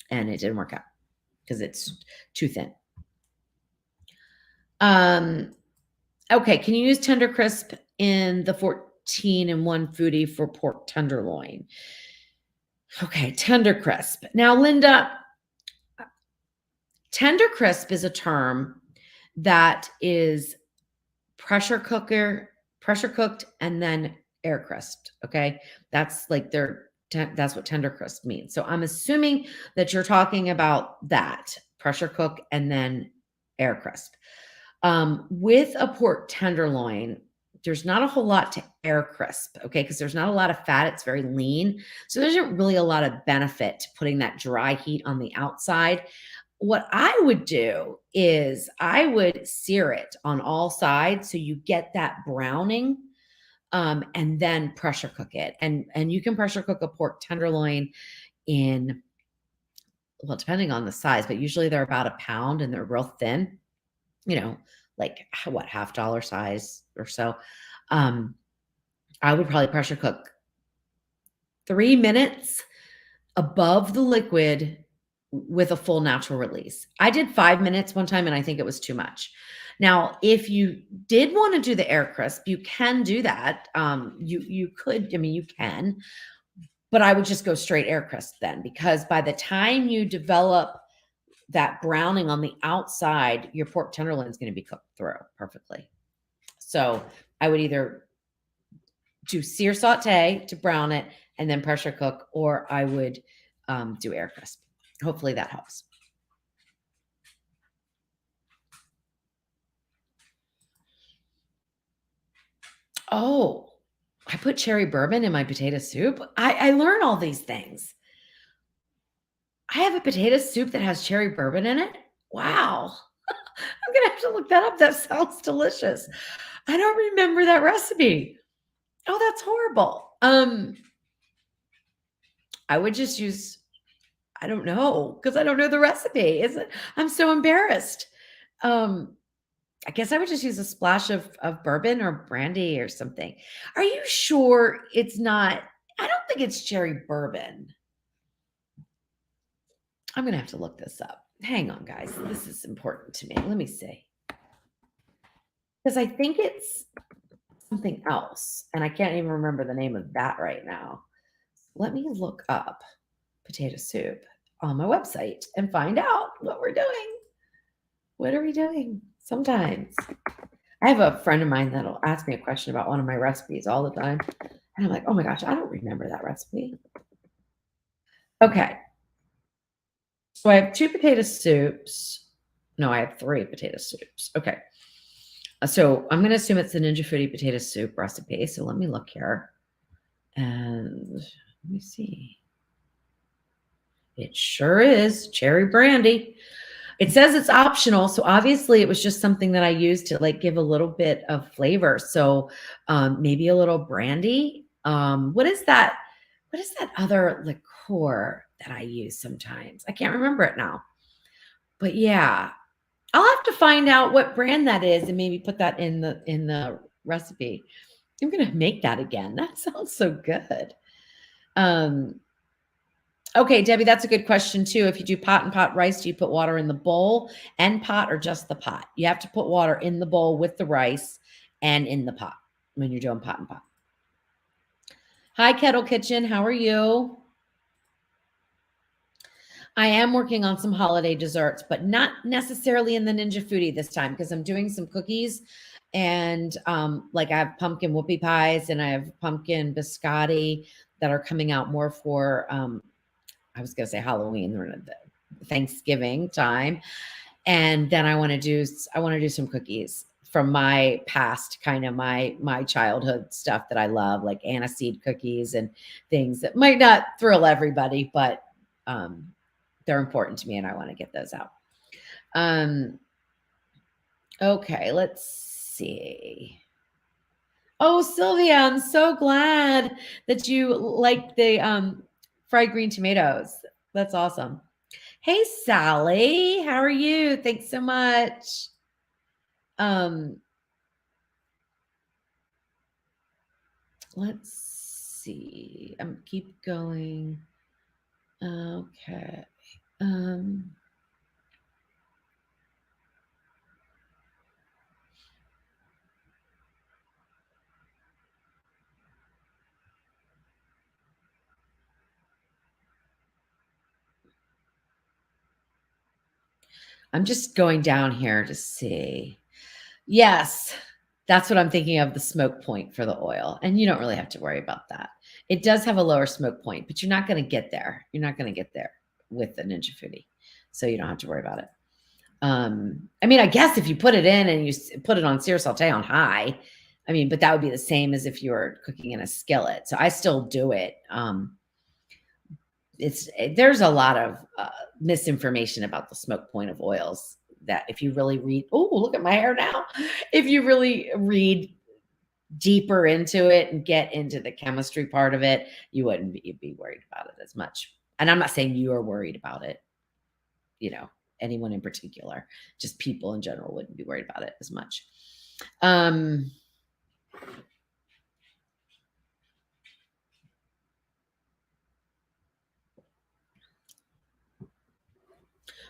And it didn't work out because it's too thin. Okay, can you use Tender Crisp in the 14-in-1 Foodie for pork tenderloin? Okay, Tender Crisp. Now, Linda, Tender Crisp is a term that is pressure cooked, and then air crisped. Okay. That's like that's what tender crisp means. So I'm assuming that you're talking about that pressure cook and then air crisp. With a pork tenderloin, there's not a whole lot to air crisp. Okay. Because there's not a lot of fat. It's very lean. So there isn't really a lot of benefit to putting that dry heat on the outside. What I would do is I would sear it on all sides so you get that browning, and then pressure cook it. And you can pressure cook a pork tenderloin in, well, depending on the size, but usually they're about a pound and they're real thin, like what, $half size or so. I would probably pressure cook 3 minutes above the liquid with a full natural release. I did 5 minutes one time and I think it was too much. Now, if you did want to do the air crisp, you can do that. You could, you can, but I would just go straight air crisp then, because by the time you develop that browning on the outside, your pork tenderloin is going to be cooked through perfectly. So I would either do sear saute to brown it and then pressure cook, or I would do air crisp. Hopefully that helps. Oh, I put cherry bourbon in my potato soup. I learn all these things. I have a potato soup that has cherry bourbon in it. Wow. I'm going to have to look that up. That sounds delicious. I don't remember that recipe. Oh, that's horrible. I would just use, I don't know, because I don't know the recipe. I'm so embarrassed. I guess I would just use a splash of bourbon or brandy or something. Are you sure it's not? I don't think it's cherry bourbon. I'm going to have to look this up. Hang on, guys. This is important to me. Let me see. Because I think it's something else, and I can't even remember the name of that right now. Let me look up potato soup on my website and find out what we're doing. What are we doing? Sometimes I have a friend of mine that'll ask me a question about one of my recipes all the time. And I'm like, oh my gosh, I don't remember that recipe. Okay. So I have 2 potato soups. No, I have 3 potato soups. Okay. So I'm going to assume it's the Ninja Foodie potato soup recipe. So let me look here. And let me see. It sure is cherry brandy. It says it's optional, so obviously it was just something that I used to like give a little bit of flavor. So maybe a little brandy. What is that? What is that other liqueur that I use sometimes? I can't remember it now. But yeah, I'll have to find out what brand that is and maybe put that in the recipe. I'm gonna make that again. That sounds so good. Okay, Debbie, that's a good question too. If you do pot and pot rice, do you put water in the bowl and pot or just the pot? You have to put water in the bowl with the rice and in the pot when you're doing pot and pot. Hi, Kettle Kitchen. How are you? I am working on some holiday desserts, but not necessarily in the Ninja Foodie this time because I'm doing some cookies and like I have pumpkin whoopie pies and I have pumpkin biscotti that are coming out more for I was going to say Halloween or Thanksgiving time. And then I want to do some cookies from my past, kind of my childhood stuff that I love, like aniseed cookies and things that might not thrill everybody, but they're important to me and I want to get those out. Okay, let's see. Oh, Sylvia, I'm so glad that you like the fried green tomatoes. That's awesome. Hey, Sally, how are you? Thanks so much. Um, let's see. Keep going. Okay. Um, I'm just going down here to see. Yes, that's what I'm thinking of, the smoke point for the oil. And you don't really have to worry about that. It does have a lower smoke point, but you're not going to get there. You're not going to get there with the Ninja Foodie. So you don't have to worry about it. I mean, I guess if you put it in and you put it on sear saute on high, I mean, but that would be the same as if you were cooking in a skillet. So I still do it. There's a lot of misinformation about the smoke point of oils that if you really read, oh, look at my hair now. If you really read deeper into it and get into the chemistry part of it, you'd be worried about it as much. And I'm not saying you are worried about it, you know, anyone in particular, just people in general wouldn't be worried about it as much.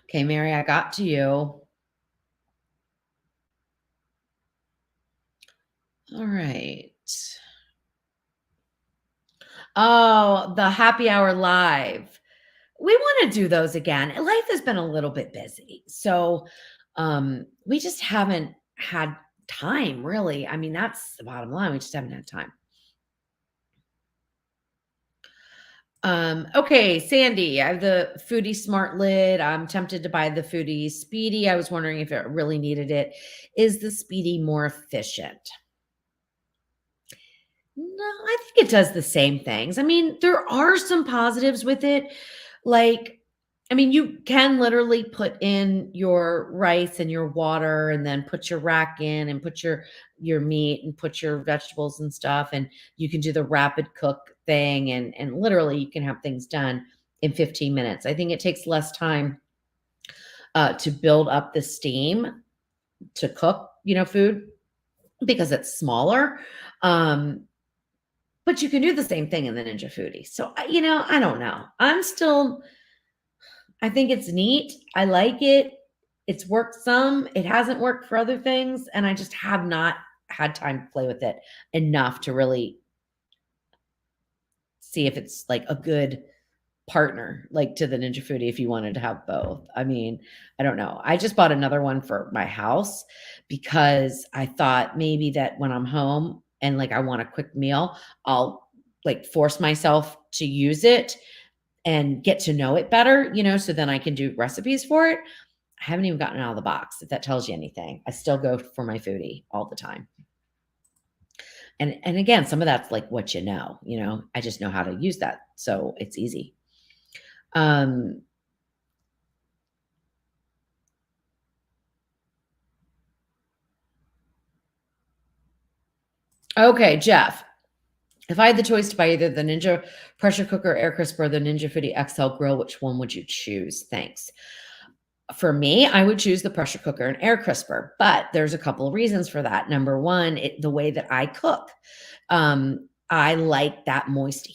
Okay, Mary, I got to you. All right. Oh, the happy hour live. We want to do those again. Life has been a little bit busy. So we just haven't had time, really. I mean, that's the bottom line. We just haven't had time. Okay, Sandy, I have the Foodie Smart Lid. I'm tempted to buy the Foodie Speedi. I was wondering if it really needed it. Is the Speedi more efficient? No, I think it does the same things. I mean, there are some positives with it. Like, I mean, you can literally put in your rice and your water and then put your rack in and put your meat and put your vegetables and stuff, and you can do the rapid cook thing, and literally you can have things done in 15 minutes. I think it takes less time to build up the steam to cook, food because it's smaller. But you can do the same thing in the Ninja Foodie. So, I don't know. I think it's neat. I like it. It's worked some. It hasn't worked for other things. And I just have not had time to play with it enough to really see if it's like a good partner, like to the Ninja Foodie, if you wanted to have both. I mean, I don't know. I just bought another one for my house because I thought maybe that when I'm home and like I want a quick meal, I'll like force myself to use it and get to know it better, so then I can do recipes for it. I haven't even gotten it out of the box, if that tells you anything. I still go for my Foodie all the time. And again, some of that's like what I just know how to use that. So it's easy. Um, okay, Jeff. If I had the choice to buy either the Ninja pressure cooker, air crisper, or the Ninja Foodie XL grill, which one would you choose? Thanks. For me, I would choose the pressure cooker and air crisper, but there's a couple of reasons for that. Number one, the way that I cook. I like that moist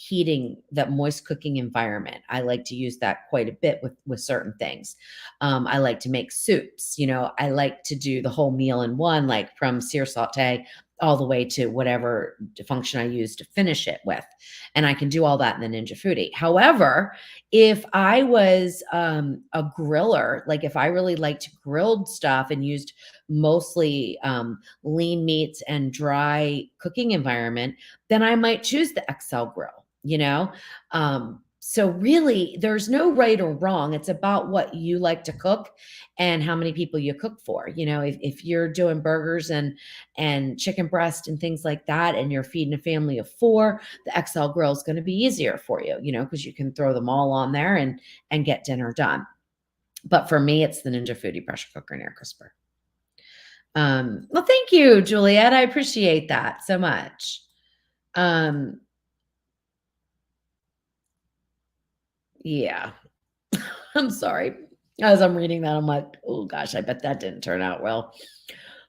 cooking environment. I like to use that quite a bit with certain things. I like to make soups. I like to do the whole meal in one, like from sear saute all the way to whatever function I use to finish it with. And I can do all that in the Ninja Foodie. However, if I was a griller, like if I really liked grilled stuff and used mostly lean meats and dry cooking environment, then I might choose the XL grill. So really, there's no right or wrong. It's about what you like to cook and how many people you cook for. If you're doing burgers and chicken breast and things like that, and you're feeding a family of four, the XL grill is going to be easier for you, because you can throw them all on there and get dinner done. But for me, it's the Ninja Foodie pressure cooker and air crisper. Well, thank you, Juliet. I appreciate that so much. Um, yeah. I'm sorry. As I'm reading that, I'm like, oh gosh, I bet that didn't turn out well.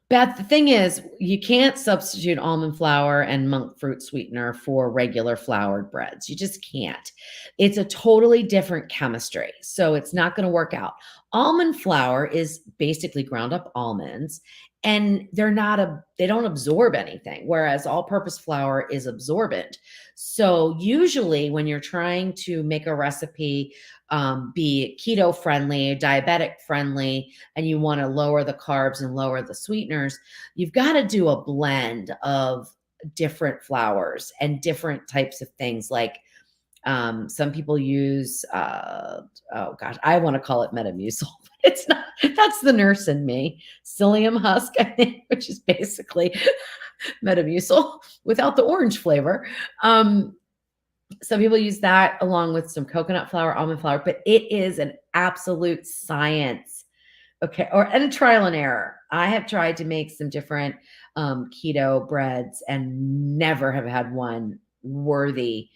Beth, the thing is, you can't substitute almond flour and monk fruit sweetener for regular floured breads. You just can't. It's a totally different chemistry. So it's not going to work out. Almond flour is basically ground up almonds, and they don't absorb anything, whereas all purpose flour is absorbent. So usually when you're trying to make a recipe be keto friendly, diabetic friendly, and you want to lower the carbs and lower the sweeteners, you've got to do a blend of different flours and different types of things. Like some people use, oh gosh, I want to call it Metamucil. It's not, that's the nurse in me. Psyllium husk, I think, which is basically Metamucil without the orange flavor. Some people use that along with some coconut flour, almond flour, but it is an absolute science. Okay. And a trial and error. I have tried to make some different keto breads and never have had one worthy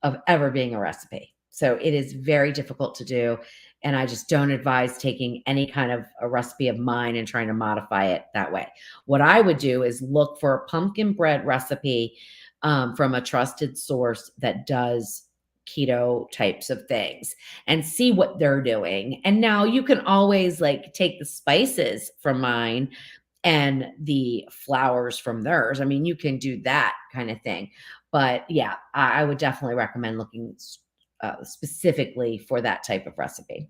of ever being a recipe. So it is very difficult to do. And I just don't advise taking any kind of a recipe of mine and trying to modify it that way. What I would do is look for a pumpkin bread recipe from a trusted source that does keto types of things and see what they're doing. And now you can always like take the spices from mine and the flours from theirs. I mean, you can do that kind of thing. But yeah, I would definitely recommend looking specifically for that type of recipe.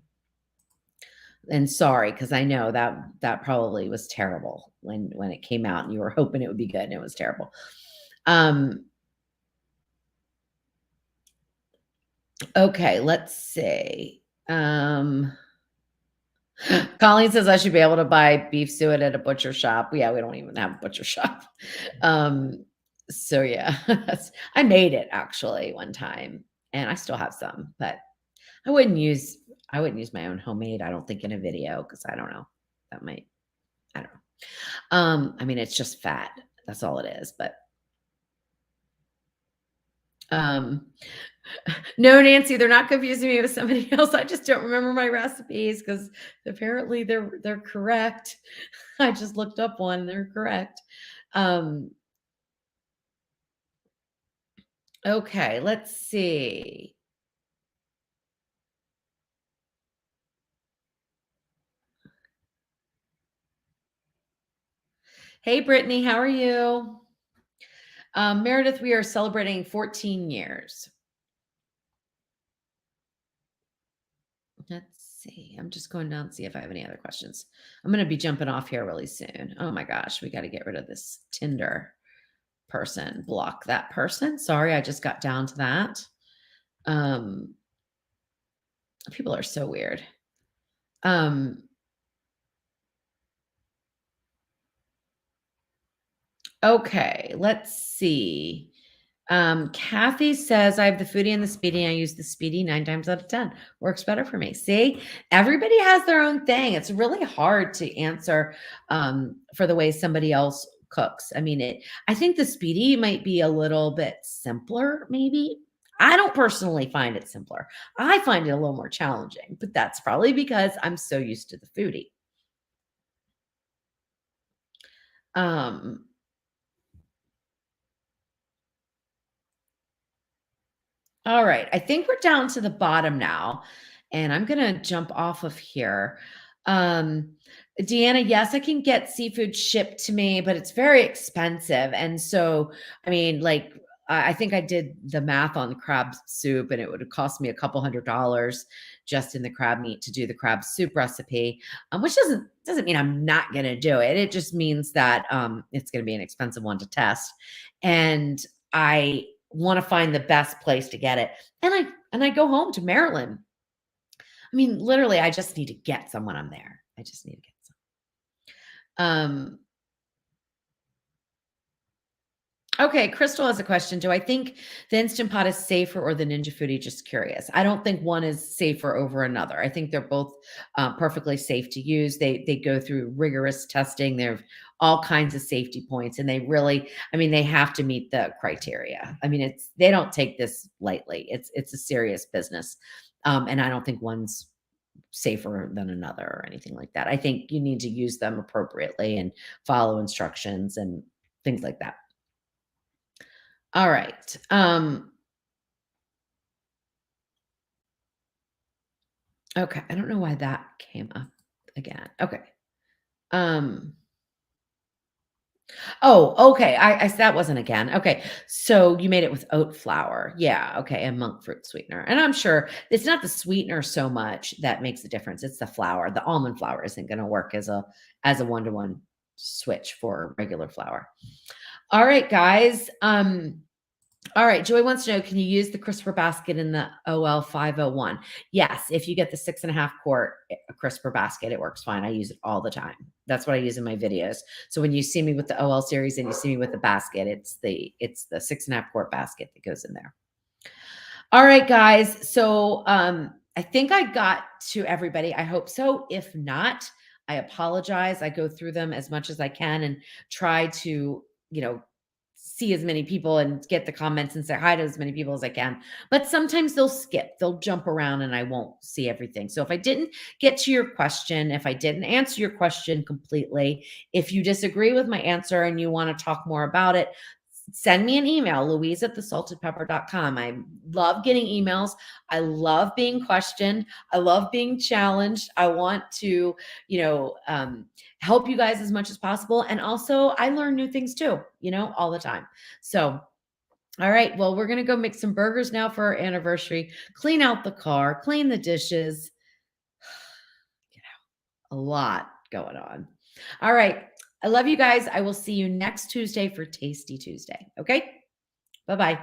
And sorry, because I know that probably was terrible when it came out and you were hoping it would be good and it was terrible. Okay, let's see. Colleen says I should be able to buy beef suet at a butcher shop. Yeah, we don't even have a butcher shop. So yeah, I made it actually one time, and I still have some, but I wouldn't use my own homemade. I don't think in a video because I don't know. That might I don't know. I mean, it's just fat. That's all it is. But um, no, Nancy, they're not confusing me with somebody else. I just don't remember my recipes because apparently they're correct. I just looked up one. They're correct. Okay, let's see. Hey, Brittany, how are you? Meredith, we are celebrating 14 years. Let's see. I'm just going down to see if I have any other questions. I'm going to be jumping off here really soon. Oh my gosh, we got to get rid of this Tinder person. Block that person. Sorry, I just got down to that. People are so weird. Okay, let's see. Kathy says, I have the Foodie and the Speedy. I use the Speedy 9 times out of 10. Works better for me. See, everybody has their own thing. It's really hard to answer for the way somebody else cooks. I mean, I think the Speedy might be a little bit simpler, maybe. I don't personally find it simpler. I find it a little more challenging, but that's probably because I'm so used to the Foodie. All right. I think we're down to the bottom now, and I'm going to jump off of here. Deanna, yes, I can get seafood shipped to me, but it's very expensive. And so, I mean, like, I think I did the math on crab soup, and it would have cost me a couple $100 just in the crab meat to do the crab soup recipe, which doesn't mean I'm not going to do it. It just means that it's going to be an expensive one to test. And I want to find the best place to get it. And and I go home to Maryland. I mean, literally, I just need to get some when I'm there. I just need to get some. Okay, Crystal has a question. Do I think the Instant Pot is safer or the Ninja Foodie? Just curious. I don't think one is safer over another. I think they're both perfectly safe to use. They go through rigorous testing. There are all kinds of safety points, and they really, I mean, they have to meet the criteria. I mean, they don't take this lightly. It's a serious business, and I don't think one's safer than another or anything like that. I think you need to use them appropriately and follow instructions and things like that. All right. Okay. I don't know why that came up again. Okay. Um, oh, okay. That wasn't again. Okay. So you made it with oat flour. Yeah. Okay. And monk fruit sweetener. And I'm sure it's not the sweetener so much that makes the difference. It's the flour. The almond flour isn't going to work as a one-to-one switch for regular flour. All right, guys. All right, Joy wants to know, can you use the crisper basket in the OL 501? Yes, if you get the 6.5 quart crisper basket, it works fine. I use it all the time. That's what I use in my videos. So when you see me with the OL series and you see me with the basket, it's the 6.5 quart basket that goes in there. All right, guys. So I think I got to everybody. I hope so. If not, I apologize. I go through them as much as I can and try to, see as many people and get the comments and say hi to as many people as I can. But sometimes they'll skip, they'll jump around and I won't see everything. So if I didn't get to your question, if I didn't answer your question completely, if you disagree with my answer and you want to talk more about it, send me an email, Louise at thesaltedpepper.com. I love getting emails. I love being questioned. I love being challenged. I want to, help you guys as much as possible. And also, I learn new things too, all the time. So, all right. Well, we're going to go make some burgers now for our anniversary, clean out the car, clean the dishes. A lot going on. All right. I love you guys. I will see you next Tuesday for Tasty Tuesday. Okay. Bye bye.